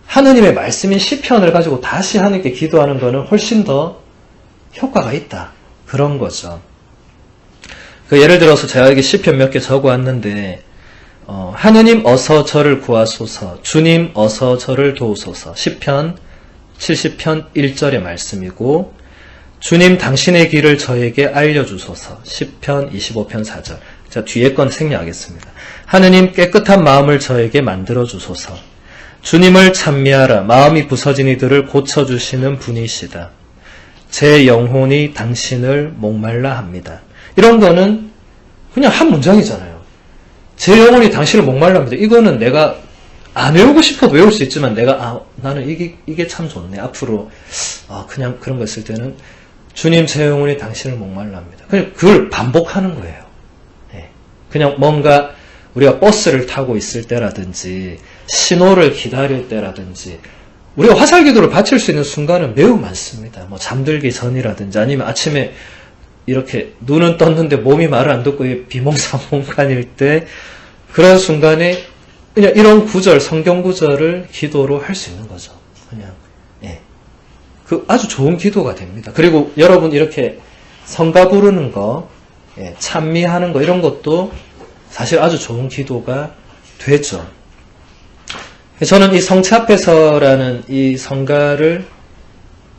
하느님의 말씀인 시편을 가지고 다시 하느님께 기도하는 거는 훨씬 더 효과가 있다. 그런 거죠. 예를 들어서 제가 여기 시편 몇 개 적어왔는데 하느님 어서 저를 구하소서 주님 어서 저를 도우소서 시편 70편 1절의 말씀이고 주님 당신의 길을 저에게 알려주소서 시편 25편 4절 자 뒤에 건 생략하겠습니다. 하느님 깨끗한 마음을 저에게 만들어주소서 주님을 찬미하라 마음이 부서진 이들을 고쳐주시는 분이시다. 제 영혼이 당신을 목말라 합니다. 이런 거는 그냥 한 문장이잖아요. 제 영혼이 당신을 목말라 합니다. 이거는 내가 안 외우고 싶어도 외울 수 있지만 내가 나는 이게 참 좋네. 앞으로 그냥 그런 거 있을 때는 주님 제 영혼이 당신을 목말라 합니다. 그냥 그걸 반복하는 거예요. 예. 그냥 뭔가 우리가 버스를 타고 있을 때라든지 신호를 기다릴 때라든지 우리가 화살기도를 바칠 수 있는 순간은 매우 많습니다. 뭐 잠들기 전이라든지 아니면 아침에 이렇게 눈은 떴는데 몸이 말을 안 듣고 비몽사몽간일 때 그런 순간에 그냥 이런 구절, 성경 구절을 기도로 할 수 있는 거죠. 그냥 예. 그 아주 좋은 기도가 됩니다. 그리고 여러분 이렇게 성가 부르는 거, 예, 찬미하는 거 이런 것도 사실 아주 좋은 기도가 되죠. 저는 이 성체 앞에서라는 이 성가를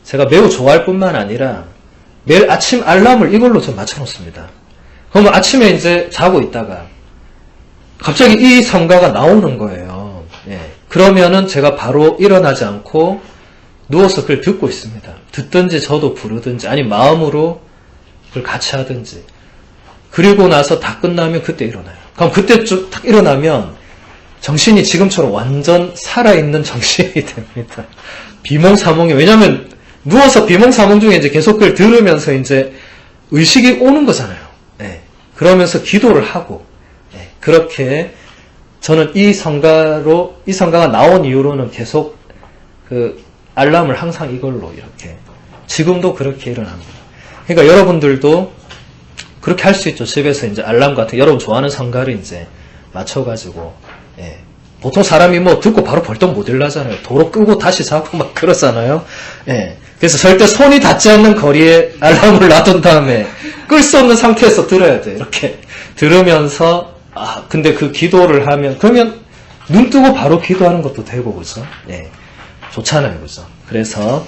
제가 매우 좋아할 뿐만 아니라 매일 아침 알람을 이걸로 좀 맞춰놓습니다. 그러면 아침에 이제 자고 있다가 갑자기 이 성가가 나오는 거예요. 예. 그러면은 제가 바로 일어나지 않고 누워서 그걸 듣고 있습니다. 듣든지 저도 부르든지 아니 마음으로 그걸 같이 하든지. 그리고 나서 다 끝나면 그때 일어나요. 그럼 그때 쭉 딱 일어나면 정신이 지금처럼 완전 살아있는 정신이 됩니다. 비몽사몽이, 왜냐면 누워서 비몽사몽 중에 이제 계속 그걸 들으면서 이제 의식이 오는 거잖아요. 네. 그러면서 기도를 하고, 네. 그렇게 저는 이 성가가 나온 이후로는 계속 그 알람을 항상 이걸로 이렇게, 지금도 그렇게 일어납니다. 그러니까 여러분들도 그렇게 할 수 있죠. 집에서 이제 알람 같은, 여러분 좋아하는 성가를 이제 맞춰가지고, 예. 보통 사람이 뭐 듣고 바로 벌떡 못 일어나잖아요. 도로 끄고 다시 자고 막 그러잖아요. 예. 그래서 절대 손이 닿지 않는 거리에 알람을 놔둔 다음에 끌 수 없는 상태에서 들어야 돼. 이렇게 들으면서 근데 그 기도를 하면 그러면 눈 뜨고 바로 기도하는 것도 되고 그죠? 예. 좋잖아요. 그죠? 그래서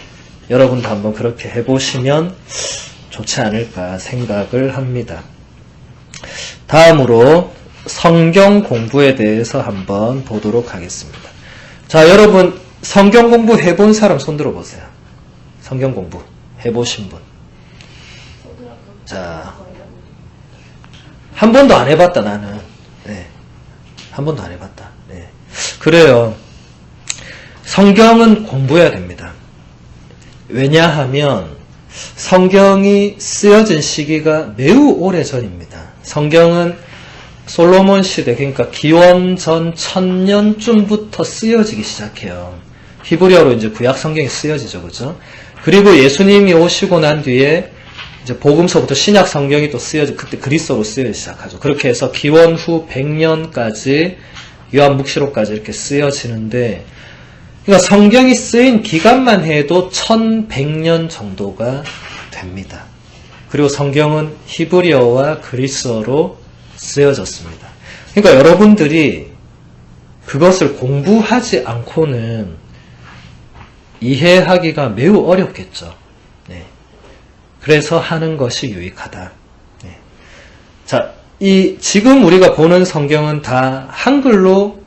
여러분도 한번 그렇게 해보시면 좋지 않을까 생각을 합니다. 다음으로 성경 공부에 대해서 한번 보도록 하겠습니다. 자, 여러분 성경 공부 해본 사람 손 들어보세요. 성경 공부 해보신 분. 자, 한 번도 안 해봤다 나는. 네, 한 번도 안 해봤다. 네, 그래요. 성경은 공부해야 됩니다. 왜냐하면 성경이 쓰여진 시기가 매우 오래전입니다. 성경은 솔로몬 시대, 그러니까 기원전 1000년쯤부터 쓰여지기 시작해요. 히브리어로 이제 구약 성경이 쓰여지죠, 그죠? 그리고 예수님이 오시고 난 뒤에 이제 복음서부터 신약 성경이 또 그때 그리스어로 쓰여지기 시작하죠. 그렇게 해서 기원 후 100년까지 요한묵시록까지 이렇게 쓰여지는데, 그러니까 성경이 쓰인 기간만 해도 1100년 정도가 됩니다. 그리고 성경은 히브리어와 그리스어로 쓰여졌습니다. 그러니까 여러분들이 그것을 공부하지 않고는 이해하기가 매우 어렵겠죠. 네. 그래서 하는 것이 유익하다. 네. 자, 지금 우리가 보는 성경은 다 한글로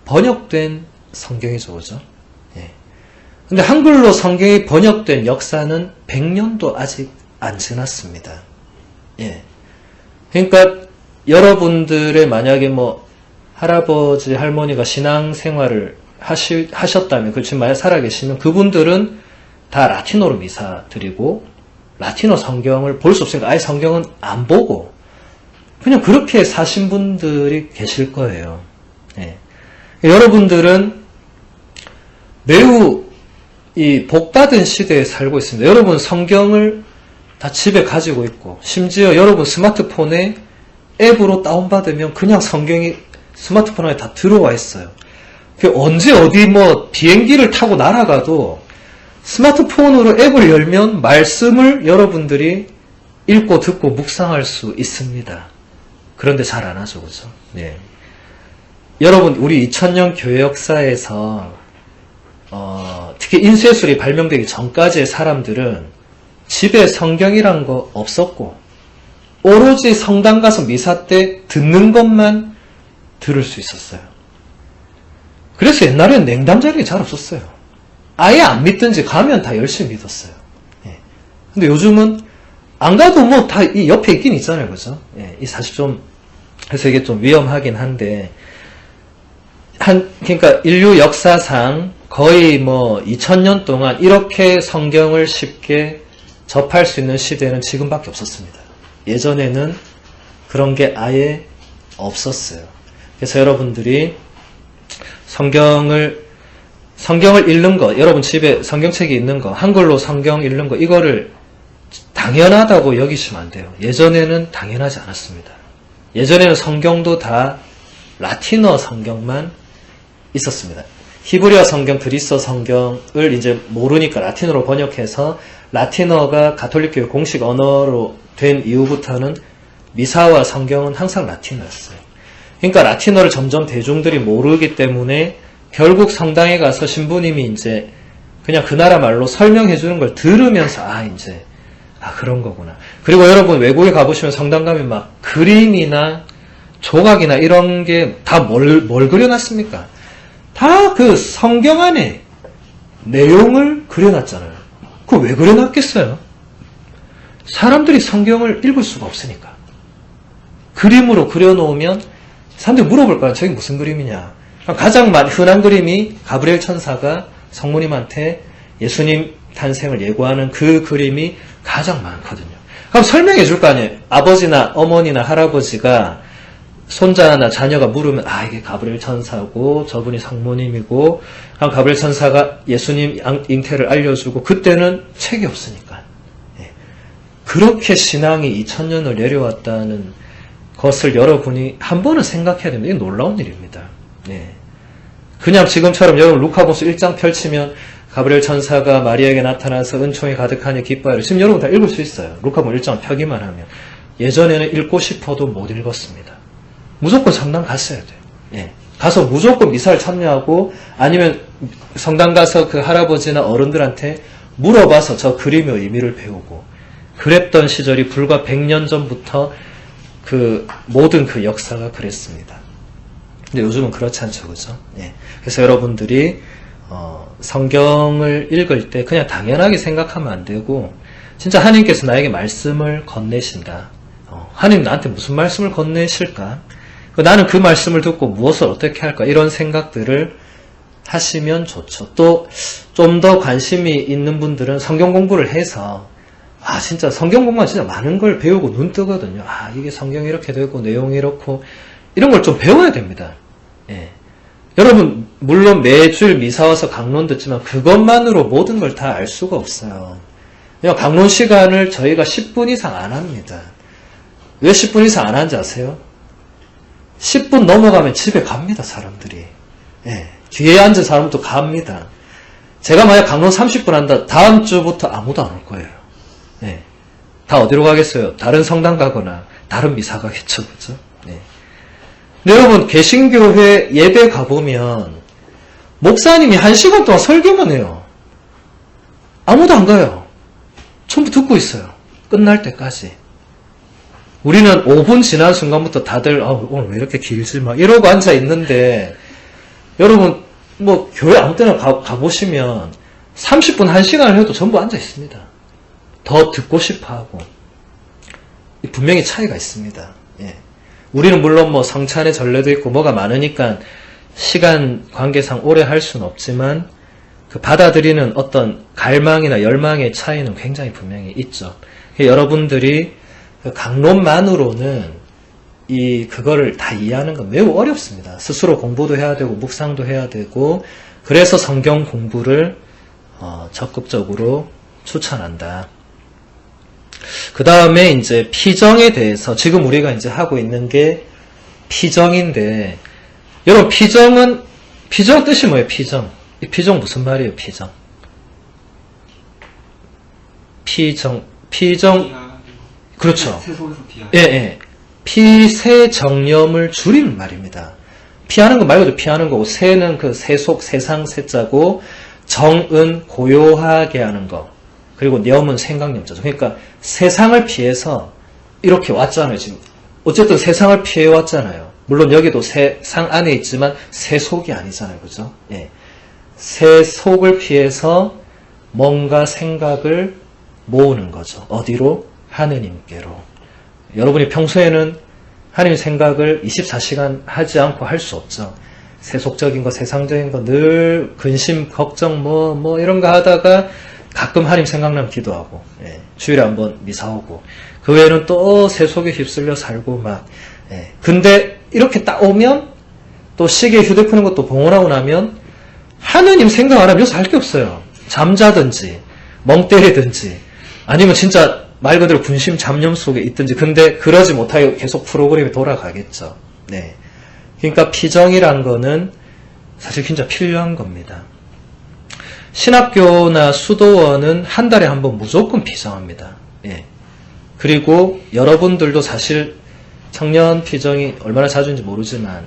번역된 성경이죠, 그죠? 네. 근데 한글로 성경이 번역된 역사는 100년도 아직 안 지났습니다. 예. 그러니까 여러분들의 만약에 뭐 할아버지 할머니가 신앙생활을 하셨다면, 그렇지 만약 살아계시면 그분들은 다 라틴어로 미사 드리고 라틴어 성경을 볼 수 없으니까 아예 성경은 안 보고 그냥 그렇게 사신 분들이 계실 거예요. 네. 여러분들은 매우 이 복받은 시대에 살고 있습니다. 여러분 성경을 다 집에 가지고 있고 심지어 여러분 스마트폰에 앱으로 다운받으면 그냥 성경이 스마트폰 안에 다 들어와 있어요. 언제 어디 뭐 비행기를 타고 날아가도 스마트폰으로 앱을 열면 말씀을 여러분들이 읽고 듣고 묵상할 수 있습니다. 그런데 잘 안 하죠, 그죠? 네. 여러분, 우리 2000년 교회 역사에서 특히 인쇄술이 발명되기 전까지의 사람들은 집에 성경이란 거 없었고 오로지 성당 가서 미사 때 듣는 것만 들을 수 있었어요. 그래서 옛날에는 냉담자리가 잘 없었어요. 아예 안 믿든지 가면 다 열심히 믿었어요. 예. 근데 요즘은 안 가도 뭐 다 이 옆에 있긴 있잖아요, 그죠? 예. 이 사실 그래서 이게 좀 위험하긴 한데, 그러니까 인류 역사상 거의 뭐 2000년 동안 이렇게 성경을 쉽게 접할 수 있는 시대는 지금밖에 없었습니다. 예전에는 그런 게 아예 없었어요. 그래서 여러분들이 성경을 읽는 거, 여러분 집에 성경책이 있는 거, 한글로 성경 읽는 거, 이거를 당연하다고 여기시면 안 돼요. 예전에는 당연하지 않았습니다. 예전에는 성경도 다 라틴어 성경만 있었습니다. 히브리어 성경, 그리스어 성경을 이제 모르니까 라틴어로 번역해서 라틴어가 가톨릭교회 공식 언어로 된 이후부터는 미사와 성경은 항상 라틴어였어요. 그러니까 라틴어를 점점 대중들이 모르기 때문에 결국 성당에 가서 신부님이 이제 그냥 그 나라 말로 설명해 주는 걸 들으면서 그런 거구나. 그리고 여러분 외국에 가보시면 성당 가면 막 그림이나 조각이나 이런 게 다 뭘 그려놨습니까? 다 그 성경 안에 내용을 그려놨잖아요. 그거 왜 그려놨겠어요? 사람들이 성경을 읽을 수가 없으니까. 그림으로 그려놓으면 사람들이 물어볼 거야. 저게 무슨 그림이냐. 가장 흔한 그림이 가브리엘 천사가 성모님한테 예수님 탄생을 예고하는 그 그림이 가장 많거든요. 그럼 설명해 줄 거 아니에요. 아버지나 어머니나 할아버지가 손자나 자녀가 물으면 이게 가브리엘 천사고 저분이 성모님이고 그럼 가브리엘 천사가 예수님 잉태를 알려주고 그때는 책이 없으니까. 그렇게 신앙이 2000년을 내려왔다는 것을 여러분이 한 번은 생각해야 됩니다. 이게 놀라운 일입니다. 그냥 지금처럼 여러분 루카복음 1장 펼치면 가브리엘 천사가 마리아에게 나타나서 은총이 가득하니 기뻐하라. 지금 여러분 다 읽을 수 있어요. 루카복음 1장 펴기만 하면. 예전에는 읽고 싶어도 못 읽었습니다. 무조건 성당 갔어야 돼요. 가서 무조건 미사를 참여하고 아니면 성당 가서 그 할아버지나 어른들한테 물어봐서 저 그림의 의미를 배우고 그랬던 시절이 불과 100년 전부터 그 모든 그 역사가 그랬습니다. 근데 요즘은 그렇지 않죠, 그죠? 그래서 여러분들이 성경을 읽을 때 그냥 당연하게 생각하면 안 되고 진짜 하나님께서 나에게 말씀을 건네신다. 하나님 나한테 무슨 말씀을 건네실까? 나는 그 말씀을 듣고 무엇을 어떻게 할까? 이런 생각들을 하시면 좋죠. 또 좀 더 관심이 있는 분들은 성경 공부를 해서 진짜 성경 공부가 진짜 많은 걸 배우고 눈 뜨거든요. 이게 성경이 이렇게 되고 내용이 이렇고 이런 걸 좀 배워야 됩니다. 여러분 물론 매주일 미사 와서 강론 듣지만 그것만으로 모든 걸 다 알 수가 없어요. 강론 시간을 저희가 10분 이상 안 합니다. 왜 10분 이상 안 하는지 아세요? 10분 넘어가면 집에 갑니다, 사람들이. 뒤에 앉은 사람도 갑니다. 제가 만약 강론 30분 한다, 다음 주부터 아무도 안 올 거예요. 다 어디로 가겠어요? 다른 성당 가거나 다른 미사 가겠죠, 그죠? 근데 여러분 개신교회 예배 가보면 목사님이 1시간 동안 설교만 해요. 아무도 안 가요. 전부 듣고 있어요. 끝날 때까지. 우리는 5분 지난 순간부터 다들 오늘 왜 이렇게 길지 막 이러고 앉아 있는데 여러분 교회 아무 때나 가보시면 30분 1시간을 해도 전부 앉아 있습니다. 더 듣고 싶어 하고 분명히 차이가 있습니다. 우리는 물론 성찬의 전례도 있고 뭐가 많으니까 시간 관계상 오래 할 수는 없지만 그 받아들이는 어떤 갈망이나 열망의 차이는 굉장히 분명히 있죠. 여러분들이 그 강론만으로는 그거를 다 이해하는 건 매우 어렵습니다. 스스로 공부도 해야 되고 묵상도 해야 되고 그래서 성경 공부를 적극적으로 추천한다. 그 다음에 이제 피정에 대해서 지금 우리가 이제 하고 있는 게 피정인데 여러분 피정 뜻이 뭐예요? 피정. 이 피정 무슨 말이에요? 피정. 그렇죠. 피세정념을 줄이는 말입니다. 피하는 거 말고도 피하는 거고 세는 그 세속, 세상 세자고 정은 고요하게 하는 거 그리고 념은 생각념자죠. 그러니까 세상을 피해서 이렇게 왔잖아요. 지금 어쨌든 세상을 피해 왔잖아요. 물론 여기도 세상 안에 있지만 세속이 아니잖아요. 그죠? 세속을 피해서 뭔가 생각을 모으는 거죠. 어디로? 하느님께로. 여러분이 평소에는 하나님 생각을 24시간 하지 않고 할 수 없죠. 세속적인 거, 세상적인 거 늘 근심, 걱정 이런 거 하다가 가끔 하나님 생각나면 기도하고, 예, 주일에 한번 미사 오고, 그 외에는 또 세속에 휩쓸려 살고 막, 예. 근데 이렇게 딱 오면, 또 시계에 휴대폰인 것도 봉헌하고 나면, 하느님 생각 안 하면 여기서 할 게 없어요. 잠자든지, 멍 때리든지, 아니면 진짜 말 그대로 군심 잡념 속에 있든지, 근데 그러지 못하게 계속 프로그램이 돌아가겠죠. 네. 그러니까 피정이란 거는 사실 진짜 필요한 겁니다. 신학교나 수도원은 한 달에 한 번 무조건 피정합니다. 예. 그리고 여러분들도 사실 청년 피정이 얼마나 자주인지 모르지만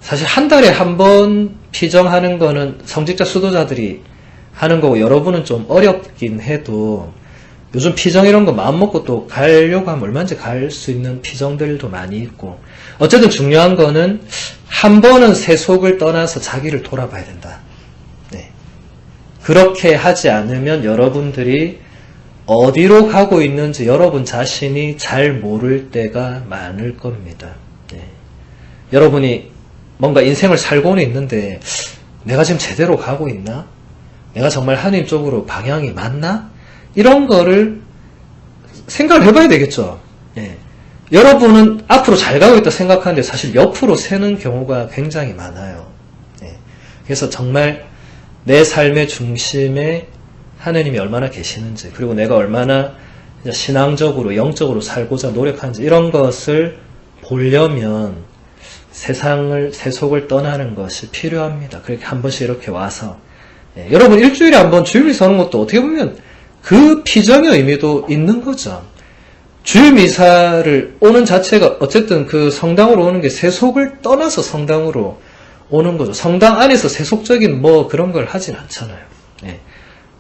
사실 한 달에 한 번 피정하는 거는 성직자 수도자들이 하는 거고 여러분은 좀 어렵긴 해도 요즘 피정 이런 거 마음먹고 또 가려고 하면 얼마든지 갈 수 있는 피정들도 많이 있고 어쨌든 중요한 거는 한 번은 세속을 떠나서 자기를 돌아봐야 된다. 네. 그렇게 하지 않으면 여러분들이 어디로 가고 있는지 여러분 자신이 잘 모를 때가 많을 겁니다. 네. 여러분이 뭔가 인생을 살고는 있는데 내가 지금 제대로 가고 있나? 내가 정말 하나님 쪽으로 방향이 맞나? 이런 거를 생각을 해봐야 되겠죠. 예. 여러분은 앞으로 잘 가고 있다 생각하는데 사실 옆으로 새는 경우가 굉장히 많아요. 예. 그래서 정말 내 삶의 중심에 하느님이 얼마나 계시는지 그리고 내가 얼마나 신앙적으로 영적으로 살고자 노력하는지 이런 것을 보려면 세속을 떠나는 것이 필요합니다. 그렇게 한 번씩 이렇게 와서 예. 여러분 일주일에 한 번 주일미사 오는 것도 어떻게 보면 그 피정의 의미도 있는 거죠. 주일미사를 오는 자체가 어쨌든 그 성당으로 오는 게 세속을 떠나서 성당으로 오는 거죠. 성당 안에서 세속적인 뭐 그런 걸 하진 않잖아요. 예.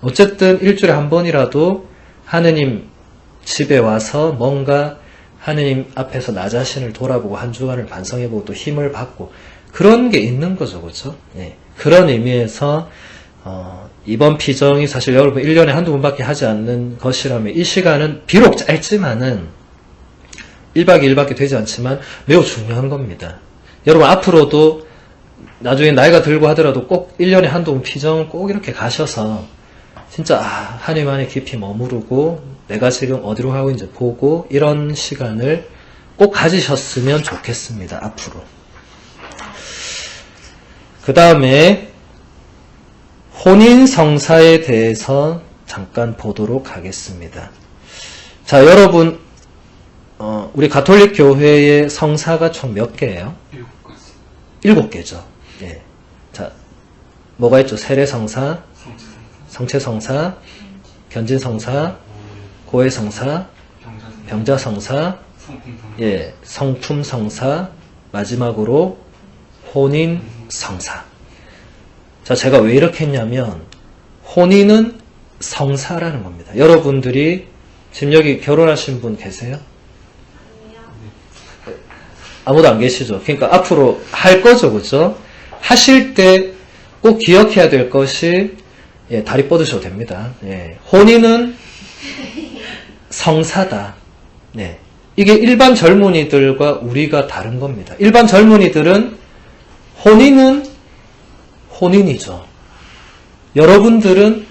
어쨌든 일주일에 한 번이라도 하느님 집에 와서 뭔가 하느님 앞에서 나 자신을 돌아보고 한 주간을 반성해보고 또 힘을 받고 그런 게 있는 거죠. 그렇죠? 예. 그런 의미에서 이번 피정이 사실 여러분 1년에 한두 번밖에 하지 않는 것이라면 이 시간은 비록 짧지만은 1박 2일밖에 되지 않지만 매우 중요한 겁니다. 여러분 앞으로도 나중에 나이가 들고 하더라도 꼭 1년에 한두 번 피정을 꼭 이렇게 가셔서 진짜 하나님 안에 깊이 머무르고 내가 지금 어디로 가고 있는지 보고 이런 시간을 꼭 가지셨으면 좋겠습니다. 앞으로. 그 다음에 혼인성사에 대해서 잠깐 보도록 하겠습니다. 자, 여러분, 우리 가톨릭 교회의 성사가 총 몇 개예요? 7 개죠. 예. 자, 뭐가 있죠? 세례성사, 성체성사, 견진성사, 고해성사, 병자성사, 예, 성품성사, 마지막으로 혼인성사. 자, 제가 왜 이렇게 했냐면 혼인은 성사라는 겁니다. 여러분들이 지금 여기 결혼하신 분 계세요? 아무도 안 계시죠? 그러니까 앞으로 할 거죠, 그죠? 하실 때 꼭 기억해야 될 것이 예, 다리 뻗으셔도 됩니다. 예, 혼인은 성사다. 예, 이게 일반 젊은이들과 우리가 다른 겁니다. 일반 젊은이들은 혼인은 혼인이죠. 여러분들은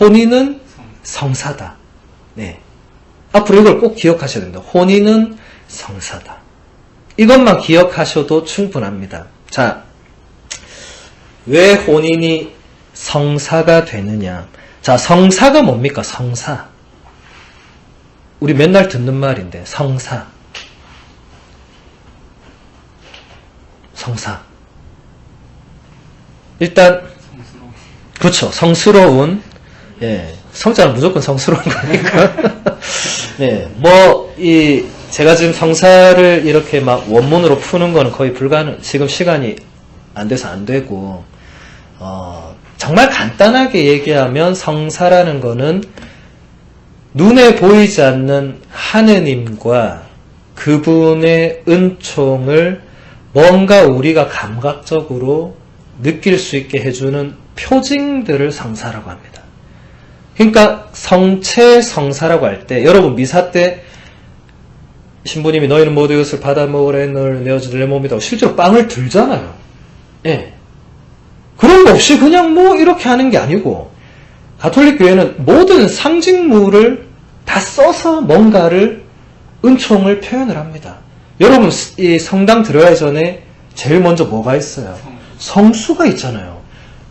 혼인은 성사다. 네. 앞으로 이걸 꼭 기억하셔야 됩니다. 혼인은 성사다. 이것만 기억하셔도 충분합니다. 자, 왜 혼인이 성사가 되느냐? 자, 성사가 뭡니까? 성사. 우리 맨날 듣는 말인데, 성사. 성사. 일단, 그렇죠. 성스러운, 예. 성자는 무조건 성스러운 거니까. 예. 제가 지금 성사를 이렇게 막 원문으로 푸는 거는 거의 지금 시간이 안 돼서 안 되고, 정말 간단하게 얘기하면 성사라는 거는 눈에 보이지 않는 하느님과 그분의 은총을 뭔가 우리가 감각적으로 느낄 수 있게 해주는 표징들을 성사라고 합니다. 그러니까 성체 성사라고 할 때 여러분 미사 때 신부님이 너희는 모두 이것을 받아 먹으라 너를 내어주들 내 몸이다 실제로 빵을 들잖아요. 예. 그런 거 없이 그냥 뭐 이렇게 하는 게 아니고 가톨릭 교회는 모든 상징물을 다 써서 뭔가를 은총을 표현을 합니다. 여러분 이 성당 들어가기 전에 제일 먼저 뭐가 있어요? 성수가 있잖아요.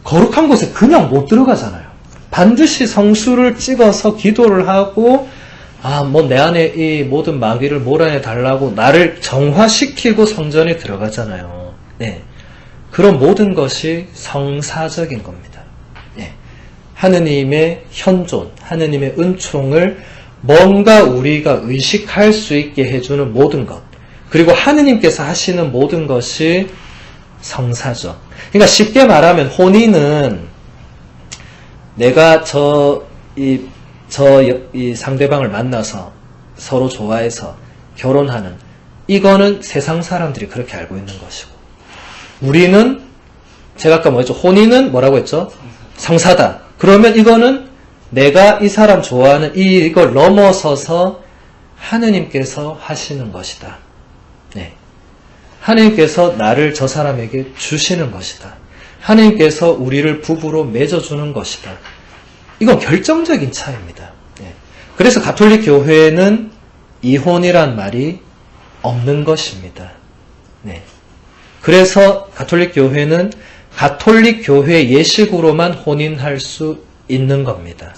거룩한 곳에 그냥 못 들어가잖아요. 반드시 성수를 찍어서 기도를 하고 뭐 내 안에 이 모든 마귀를 몰아내 달라고 나를 정화시키고 성전에 들어가잖아요. 네. 그런 모든 것이 성사적인 겁니다. 네. 하느님의 현존, 하느님의 은총을 뭔가 우리가 의식할 수 있게 해주는 모든 것, 그리고 하느님께서 하시는 모든 것이 성사죠. 그러니까 쉽게 말하면 혼인은 내가 이 상대방을 만나서 서로 좋아해서 결혼하는, 이거는 세상 사람들이 그렇게 알고 있는 것이고, 우리는 제가 아까 뭐였죠? 혼인은 뭐라고 했죠? 성사다. 그러면 이거는 내가 이 사람 좋아하는 이걸 넘어서서 하느님께서 하시는 것이다. 네. 하느님께서 나를 저 사람에게 주시는 것이다. 하느님께서 우리를 부부로 맺어주는 것이다. 이건 결정적인 차이입니다. 네. 그래서 가톨릭 교회는 이혼이란 말이 없는 것입니다. 네. 그래서 가톨릭 교회는 가톨릭 교회 예식으로만 혼인할 수 있는 겁니다.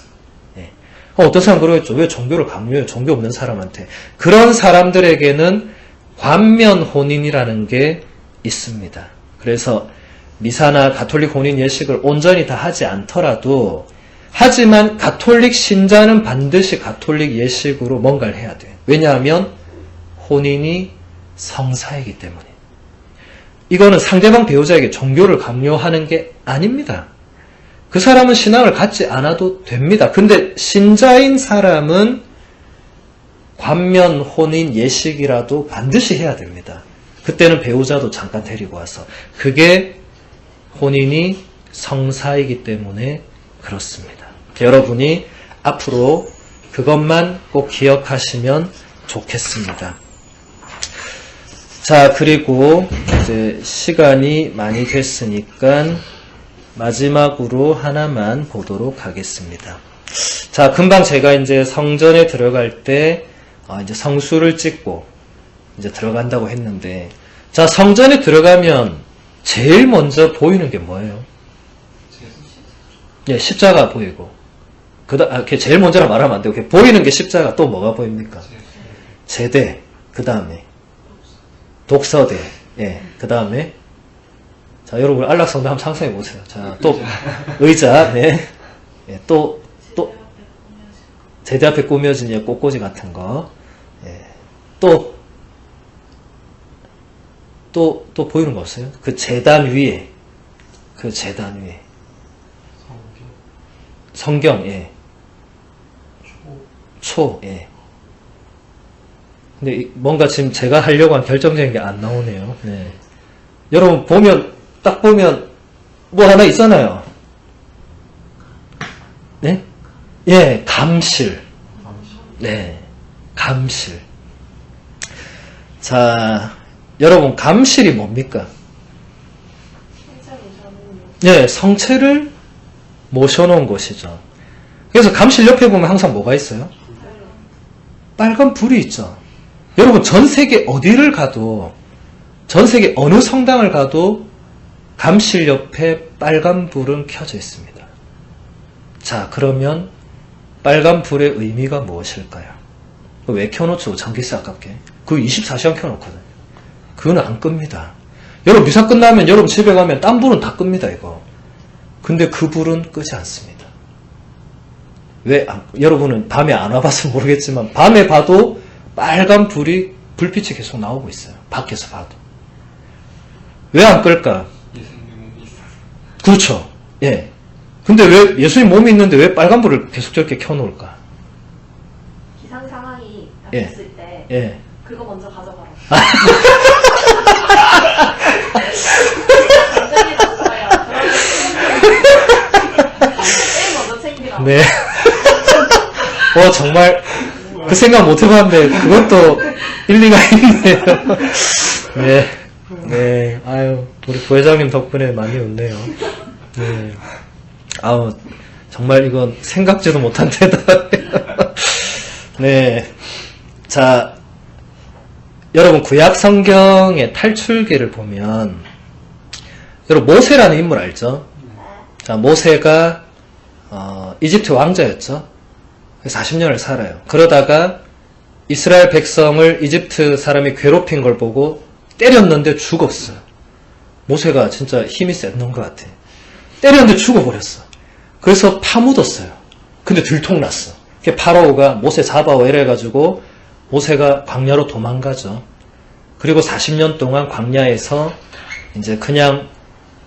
네. 어떤 사람 그러겠죠. 왜 종교를 강요해요? 종교 없는 사람한테. 그런 사람들에게는 관면 혼인이라는 게 있습니다. 그래서 미사나 가톨릭 혼인 예식을 온전히 다 하지 않더라도, 하지만 가톨릭 신자는 반드시 가톨릭 예식으로 뭔가를 해야 돼요. 왜냐하면 혼인이 성사이기 때문에. 이거는 상대방 배우자에게 종교를 강요하는 게 아닙니다. 그 사람은 신앙을 갖지 않아도 됩니다. 근데 신자인 사람은 관면 혼인 예식이라도 반드시 해야 됩니다. 그때는 배우자도 잠깐 데리고 와서. 그게 혼인이 성사이기 때문에 그렇습니다. 여러분이 앞으로 그것만 꼭 기억하시면 좋겠습니다. 자, 그리고 이제 시간이 많이 됐으니까 마지막으로 하나만 보도록 하겠습니다. 자, 금방 제가 이제 성전에 들어갈 때 이제 성수를 찍고 이제 들어간다고 했는데, 자, 성전에 들어가면 제일 먼저 보이는 게 뭐예요? 예, 십자가 보이고. 제일 먼저라 말하면 안 되고, 보이는 게 십자가. 또 뭐가 보입니까? 제대. 그 다음에 독서대. 예, 그 다음에 자, 여러분 안락성도 한번 상상해 보세요. 자, 또 의자. 네. 예, 또 제대 앞에 꾸며진 꽃꽂이 같은 거. 예. 또 보이는 거 없어요? 그 제단 위에. 성경, 예. 초, 예. 근데 뭔가 지금 제가 하려고 한 결정적인 게 안 나오네요. 네. 여러분 딱 보면 뭐 하나 있잖아요. 네? 예, 감실. 네, 감실. 자, 여러분 감실이 뭡니까? 예, 성체를 모셔놓은 곳이죠. 그래서 감실 옆에 보면 항상 뭐가 있어요? 빨간 불이 있죠. 여러분 전 세계 어디를 가도, 전 세계 어느 성당을 가도 감실 옆에 빨간 불은 켜져 있습니다. 자, 그러면 빨간 불의 의미가 무엇일까요? 왜 켜놓죠? 전기세 아깝게. 그거 24시간 켜놓거든요. 그건 안 끕니다. 여러분 미사 끝나면 여러분 집에 가면 딴 불은 다 끕니다, 이거. 근데 그 불은 끄지 않습니다. 왜? 여러분은 밤에 안 와봐서 모르겠지만 밤에 봐도 빨간 불빛이 계속 나오고 있어요. 밖에서 봐도. 왜 안 끌까? 그렇죠. 예. 근데 왜 예수님 몸이 있는데 왜 빨간 불을 계속 저렇게 켜놓을까? 기상 상황이 예. 바뀌었을 때 예. 그거 먼저 가져가라. 제일 먼저 챙기라. 네. 정말 그 생각 못 해봤는데 그것도 일리가 있네요. 네. 네. 아유, 우리 부회장님 덕분에 많이 웃네요. 네. 정말 이건 생각지도 못한 대답이에요. 네. 자, 여러분 구약 성경의 탈출기를 보면 여러분 모세라는 인물 알죠? 자, 모세가 이집트 왕자였죠. 40년을 살아요. 그러다가 이스라엘 백성을 이집트 사람이 괴롭힌 걸 보고 때렸는데 죽었어요. 모세가 진짜 힘이 센 놈 것 같아. 때렸는데 죽어버렸어. 그래서 파묻었어요. 근데 들통났어. 파라오가 모세 잡아와 이래가지고 모세가 광야로 도망가죠. 그리고 40년 동안 광야에서 이제 그냥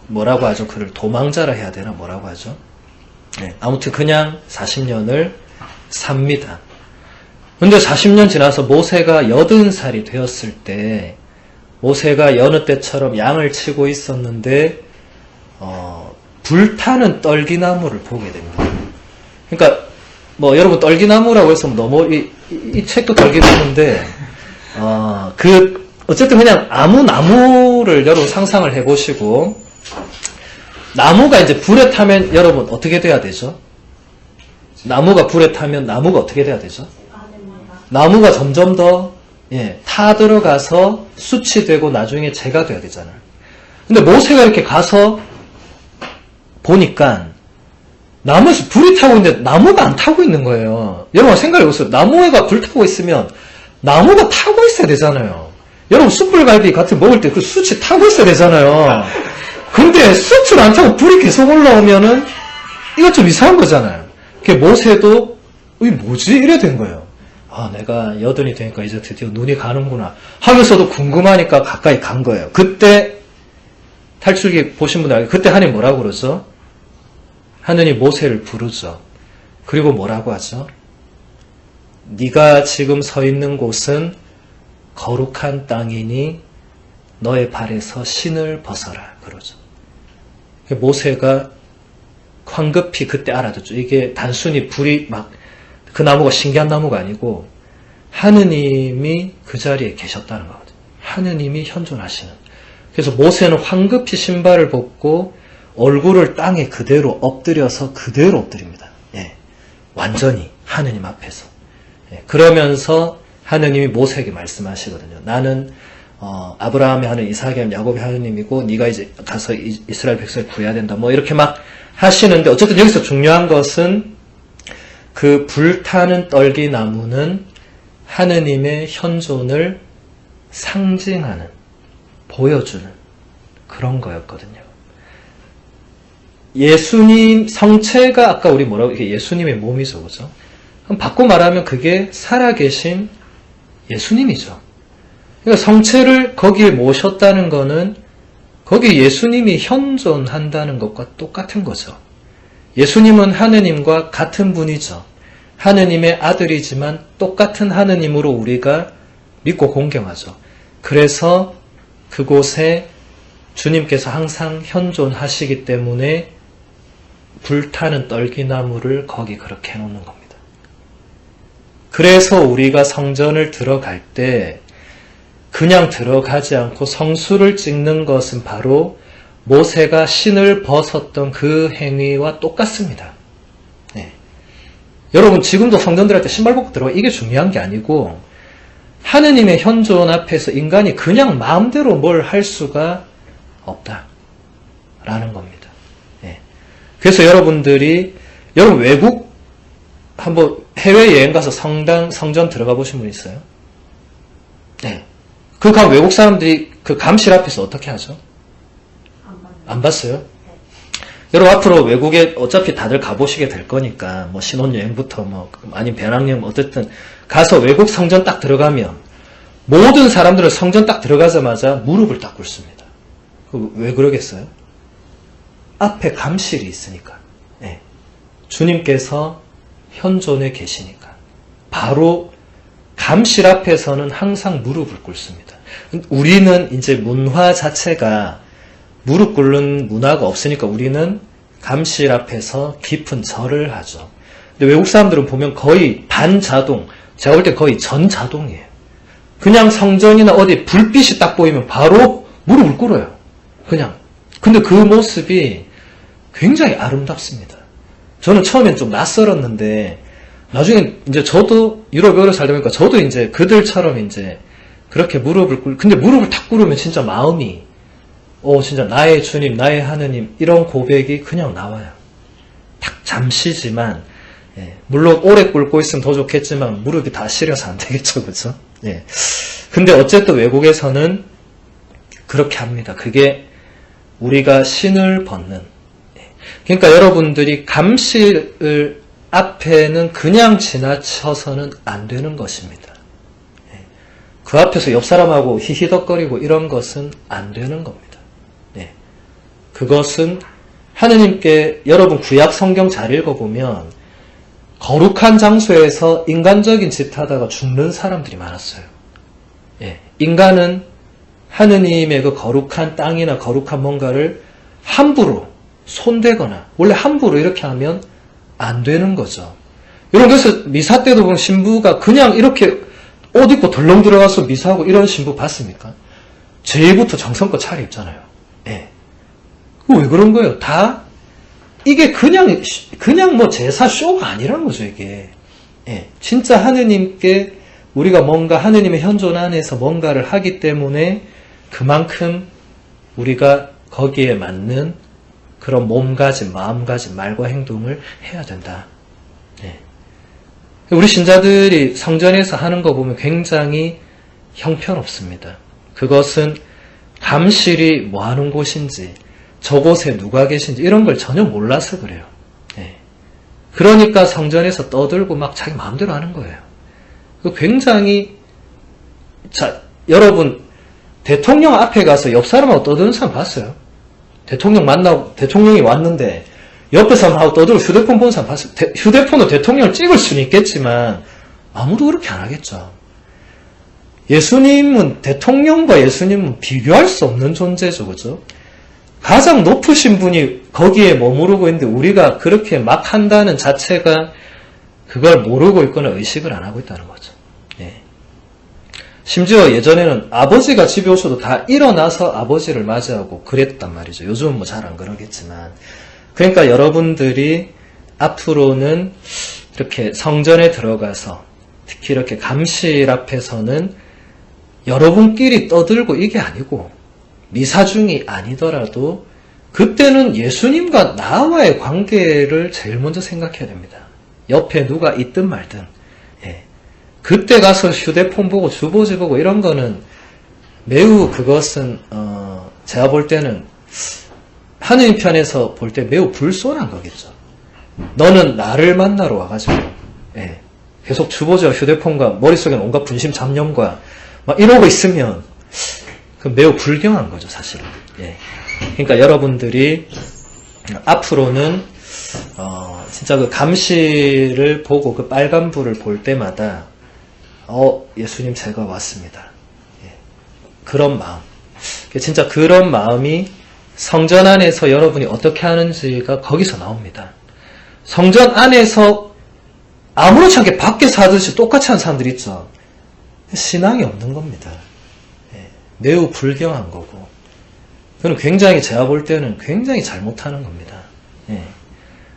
뭐라고 하죠? 그를 도망자라 해야 되나? 뭐라고 하죠? 네, 아무튼 그냥 40년을 삽니다. 근데 40년 지나서 모세가 80살이 되었을 때 모세가 여느 때처럼 양을 치고 있었는데 불타는 떨기나무를 보게 됩니다. 그러니까 뭐 여러분 떨기나무라고 해서 너무 이 책도 떨기나무인데 어쨌든 그냥 아무 나무를 여러분 상상을 해보시고 나무가 이제 불에 타면 여러분 어떻게 돼야 되죠? 나무가 불에 타면 나무가 어떻게 돼야 되죠? 나무가 점점 더 타들어가서 숯이 되고 나중에 재가 돼야 되잖아요. 근데 모세가 이렇게 가서 보니까 나무에서 불이 타고 있는데 나무가 안 타고 있는 거예요. 여러분 생각해보세요. 나무가 불 타고 있으면 나무가 타고 있어야 되잖아요. 여러분 숯불갈비 같은 거 먹을 때 그 숯이 타고 있어야 되잖아요. 근데 숯을 안 타고 불이 계속 올라오면은 이거 좀 이상한 거잖아요. 모세도 이게 뭐지? 이래 된 거예요. 아, 내가 80이 되니까 이제 드디어 눈이 가는구나 하면서도 궁금하니까 가까이 간 거예요. 그때 탈출기 보신 분들 알겠죠? 그때 하나님 뭐라고 그러죠? 하느님 모세를 부르죠. 그리고 뭐라고 하죠? 네가 지금 서 있는 곳은 거룩한 땅이니 너의 발에서 신을 벗어라 그러죠. 모세가 황급히 그때 알아듣죠. 이게 단순히 불이 막 그 나무가 신기한 나무가 아니고 하느님이 그 자리에 계셨다는 거거든요. 하느님이 현존하시는. 그래서 모세는 황급히 신발을 벗고 얼굴을 땅에 그대로 엎드려서 그대로 엎드립니다. 예, 완전히 하느님 앞에서. 예, 그러면서 하느님이 모세에게 말씀하시거든요. 나는 아브라함의 하느님, 이삭의 하느님, 야곱의 하느님이고 네가 이제 가서 이스라엘 백성을 구해야 된다. 뭐 이렇게 막 하시는데 어쨌든 여기서 중요한 것은 그 불타는 떨기나무는 하느님의 현존을 상징하는, 보여주는 그런 거였거든요. 예수님 성체가 아까 우리 뭐라고 이게 예수님의 몸이죠, 그죠? 그럼 바꿔 말하면 그게 살아계신 예수님이죠. 그러니까 성체를 거기에 모셨다는 거는 거기에 예수님이 현존한다는 것과 똑같은 거죠. 예수님은 하느님과 같은 분이죠. 하느님의 아들이지만 똑같은 하느님으로 우리가 믿고 공경하죠. 그래서 그곳에 주님께서 항상 현존하시기 때문에 불타는 떨기나무를 거기 그렇게 해놓는 겁니다. 그래서 우리가 성전을 들어갈 때 그냥 들어가지 않고 성수를 찍는 것은 바로 모세가 신을 벗었던 그 행위와 똑같습니다. 네. 여러분 지금도 성전 들어갈 때 신발 벗고 들어가 이게 중요한 게 아니고 하느님의 현존 앞에서 인간이 그냥 마음대로 뭘 할 수가 없다라는 겁니다. 네. 그래서 여러분 외국 한번 해외여행 가서 성전 들어가 보신 분 있어요? 네. 그 외국 사람들이 그 감실 앞에서 어떻게 하죠? 안 봤어요? 여러분 앞으로 외국에 어차피 다들 가보시게 될 거니까 뭐 신혼여행부터 뭐 아니면 배낭여행 어쨌든 가서 외국 성전 딱 들어가면 모든 사람들은 성전 딱 들어가자마자 무릎을 딱 꿇습니다. 왜 그러겠어요? 앞에 감실이 있으니까. 네. 주님께서 현존에 계시니까. 바로 감실 앞에서는 항상 무릎을 꿇습니다. 우리는 이제 문화 자체가 무릎 꿇는 문화가 없으니까 우리는 감실 앞에서 깊은 절을 하죠. 근데 외국 사람들은 보면 거의 반자동, 제가 볼 때 거의 전자동이에요. 그냥 성전이나 어디 불빛이 딱 보이면 바로 무릎을 꿇어요. 그냥. 근데 그 모습이 굉장히 아름답습니다. 저는 처음엔 좀 낯설었는데, 나중에 이제 저도 유럽에 오래 살다 보니까 저도 이제 그들처럼 이제 그렇게 근데 무릎을 탁 꿇으면 진짜 마음이, 진짜 나의 주님, 나의 하느님, 이런 고백이 그냥 나와요. 딱 잠시지만, 물론 오래 꿇고 있으면 더 좋겠지만, 무릎이 다 시려서 안 되겠죠, 그죠? 근데 어쨌든 외국에서는 그렇게 합니다. 그게 우리가 신을 벗는. 그러니까 여러분들이 감실 앞에는 그냥 지나쳐서는 안 되는 것입니다. 그 앞에서 옆 사람하고 히히덕거리고 이런 것은 안 되는 겁니다. 그것은 하느님께, 여러분 구약 성경 잘 읽어보면 거룩한 장소에서 인간적인 짓 하다가 죽는 사람들이 많았어요. 인간은 하느님의 그 거룩한 땅이나 거룩한 뭔가를 함부로 손대거나, 원래 함부로 이렇게 하면 안 되는 거죠. 여러분, 그래서 미사 때도 보면 신부가 그냥 이렇게 옷 입고 덜렁 들어가서 미사하고 이런 신부 봤습니까? 제일부터 정성껏 차려입잖아요. 왜 그런 거예요? 다 이게 그냥 뭐 제사 쇼가 아니라는 거죠, 이게. 진짜 하느님께 우리가 뭔가 하느님의 현존 안에서 뭔가를 하기 때문에 그만큼 우리가 거기에 맞는 그런 몸가짐, 마음가짐, 말과 행동을 해야 된다. 우리 신자들이 성전에서 하는 거 보면 굉장히 형편없습니다. 그것은 감실이 뭐 하는 곳인지, 저곳에 누가 계신지 이런 걸 전혀 몰라서 그래요. 그러니까 성전에서 떠들고 막 자기 마음대로 하는 거예요. 굉장히, 여러분 대통령 앞에 가서 옆 사람하고 떠드는 사람 봤어요? 대통령이 왔는데 옆에 사람하고 떠들고 휴대폰 보는 사람 봤어요? 휴대폰으로 대통령을 찍을 수는 있겠지만 아무도 그렇게 안 하겠죠. 대통령과 예수님은 비교할 수 없는 존재죠, 그죠? 가장 높으신 분이 거기에 머무르고 있는데 우리가 그렇게 막 한다는 자체가 그걸 모르고 있거나 의식을 안 하고 있다는 거죠. 심지어 예전에는 아버지가 집에 오셔도 다 일어나서 아버지를 맞이하고 그랬단 말이죠. 요즘은 뭐 잘 안 그러겠지만. 그러니까 여러분들이 앞으로는 이렇게 성전에 들어가서 특히 이렇게 감실 앞에서는 여러분끼리 떠들고 이게 아니고 미사 중이 아니더라도 그때는 예수님과 나와의 관계를 제일 먼저 생각해야 됩니다. 옆에 누가 있든 말든. 그때 가서 휴대폰 보고 주보지 보고 이런 거는 매우, 그것은 제가 볼 때는 하느님 편에서 볼 때 매우 불손한 거겠죠. 너는 나를 만나러 와가지고 계속 주보지와 휴대폰과 머릿속에는 온갖 분심 잡념과 막 이러고 있으면 그 매우 불경한 거죠, 사실은. 그러니까 여러분들이 앞으로는 진짜 그 감시를 보고 그 빨간 불을 볼 때마다 예수님 제가 왔습니다. 그런 마음. 진짜 그런 마음이 성전 안에서 여러분이 어떻게 하는지가 거기서 나옵니다. 성전 안에서 아무렇지 않게 밖에서 하듯이 똑같이 하는 사람들이 있죠. 신앙이 없는 겁니다. 매우 불경한 거고. 그건 굉장히, 제가 볼 때는 굉장히 잘못하는 겁니다.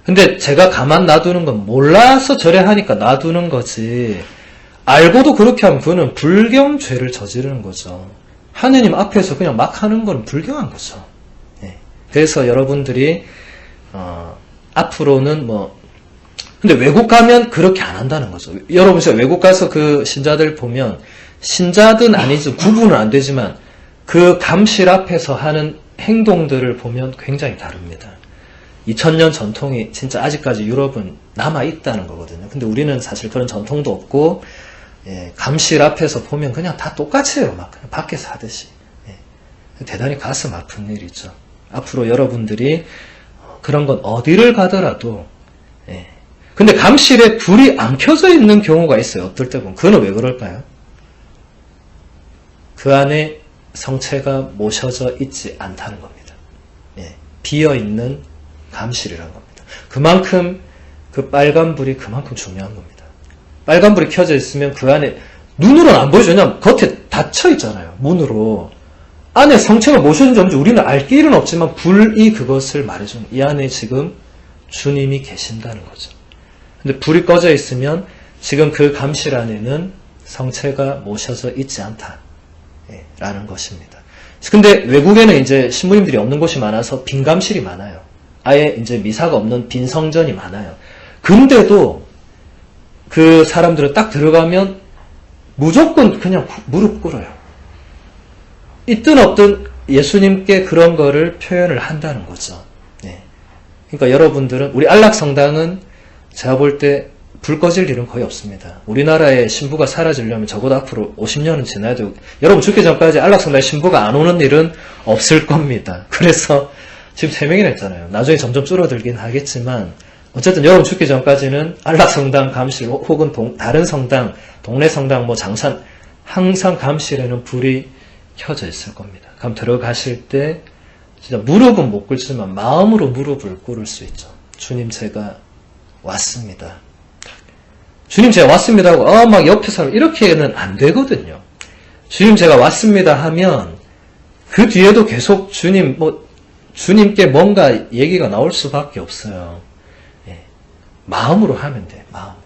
근데 제가 가만 놔두는 건 몰라서 저래 하니까 놔두는 거지, 알고도 그렇게 하면 그거는 불경죄를 저지르는 거죠. 하느님 앞에서 그냥 막 하는 건 불경한 거죠. 그래서 여러분들이 앞으로는 근데 외국 가면 그렇게 안 한다는 거죠. 여러분 진짜 외국 가서 그 신자들 보면, 신자든 아니든 구분은 안 되지만 그 감실 앞에서 하는 행동들을 보면 굉장히 다릅니다. 2000년 전통이 진짜 아직까지 유럽은 남아있다는 거거든요. 근데 우리는 사실 그런 전통도 없고, 감실 앞에서 보면 그냥 다 똑같이 해요. 막 그냥 밖에서 하듯이. 대단히 가슴 아픈 일이죠. 앞으로 여러분들이 그런 건 어디를 가더라도, 근데 감실에 불이 안 켜져 있는 경우가 있어요. 어떨 때 보면. 그건 왜 그럴까요? 그 안에 성체가 모셔져 있지 않다는 겁니다. 비어있는 감실이라는 겁니다. 그만큼 그 빨간 불이 그만큼 중요한 겁니다. 빨간 불이 켜져 있으면 그 안에, 눈으로는 안 보이죠. 왜냐면 겉에 닫혀 있잖아요. 문으로. 안에 성체가 모셔진지 없는지 우리는 알 길은 없지만 불이 그것을 말해주는, 이 안에 지금 주님이 계신다는 거죠. 근데 불이 꺼져 있으면 지금 그 감실 안에는 성체가 모셔져 있지 않다. 라는 것입니다. 근데 외국에는 이제 신부님들이 없는 곳이 많아서 빈 감실이 많아요. 아예 이제 미사가 없는 빈 성전이 많아요. 근데도 그 사람들은 딱 들어가면 무조건 그냥 무릎 꿇어요. 있든 없든 예수님께 그런 거를 표현을 한다는 거죠. 그러니까 여러분들은, 우리 안락성당은 제가 볼 때 불 꺼질 일은 거의 없습니다. 우리나라의 신부가 사라지려면 적어도 앞으로 50년은 지나야 되고, 여러분 죽기 전까지 안락성당에 신부가 안 오는 일은 없을 겁니다. 그래서 지금 3명이나 했잖아요. 나중에 점점 줄어들긴 하겠지만, 어쨌든 여러분 죽기 전까지는 안락성당 감실 혹은 다른 성당, 동네 성당, 장산, 항상 감실에는 불이 켜져 있을 겁니다. 그럼 들어가실 때 진짜 무릎은 못 꿇지만 마음으로 무릎을 꿇을 수 있죠. 주님 제가 왔습니다. 주님 제가 왔습니다 하고 막 옆에 사람 이렇게는 안 되거든요. 주님 제가 왔습니다 하면 그 뒤에도 계속 주님께 뭔가 얘기가 나올 수밖에 없어요. 마음으로 하면 돼. 마음으로.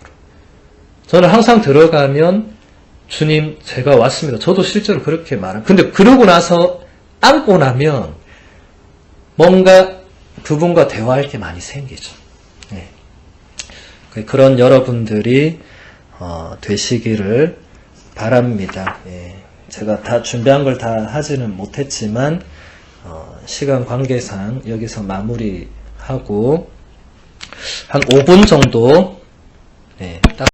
저는 항상 들어가면 주님 제가 왔습니다. 저도 실제로 그렇게 말합니다. 근데 그러고 나서 앉고 나면 뭔가 그분과 대화할 게 많이 생기죠. 그런 여러분들이 되시기를 바랍니다. 제가 다 준비한 걸 다 하지는 못했지만 시간 관계상 여기서 마무리하고 한 5분 정도 딱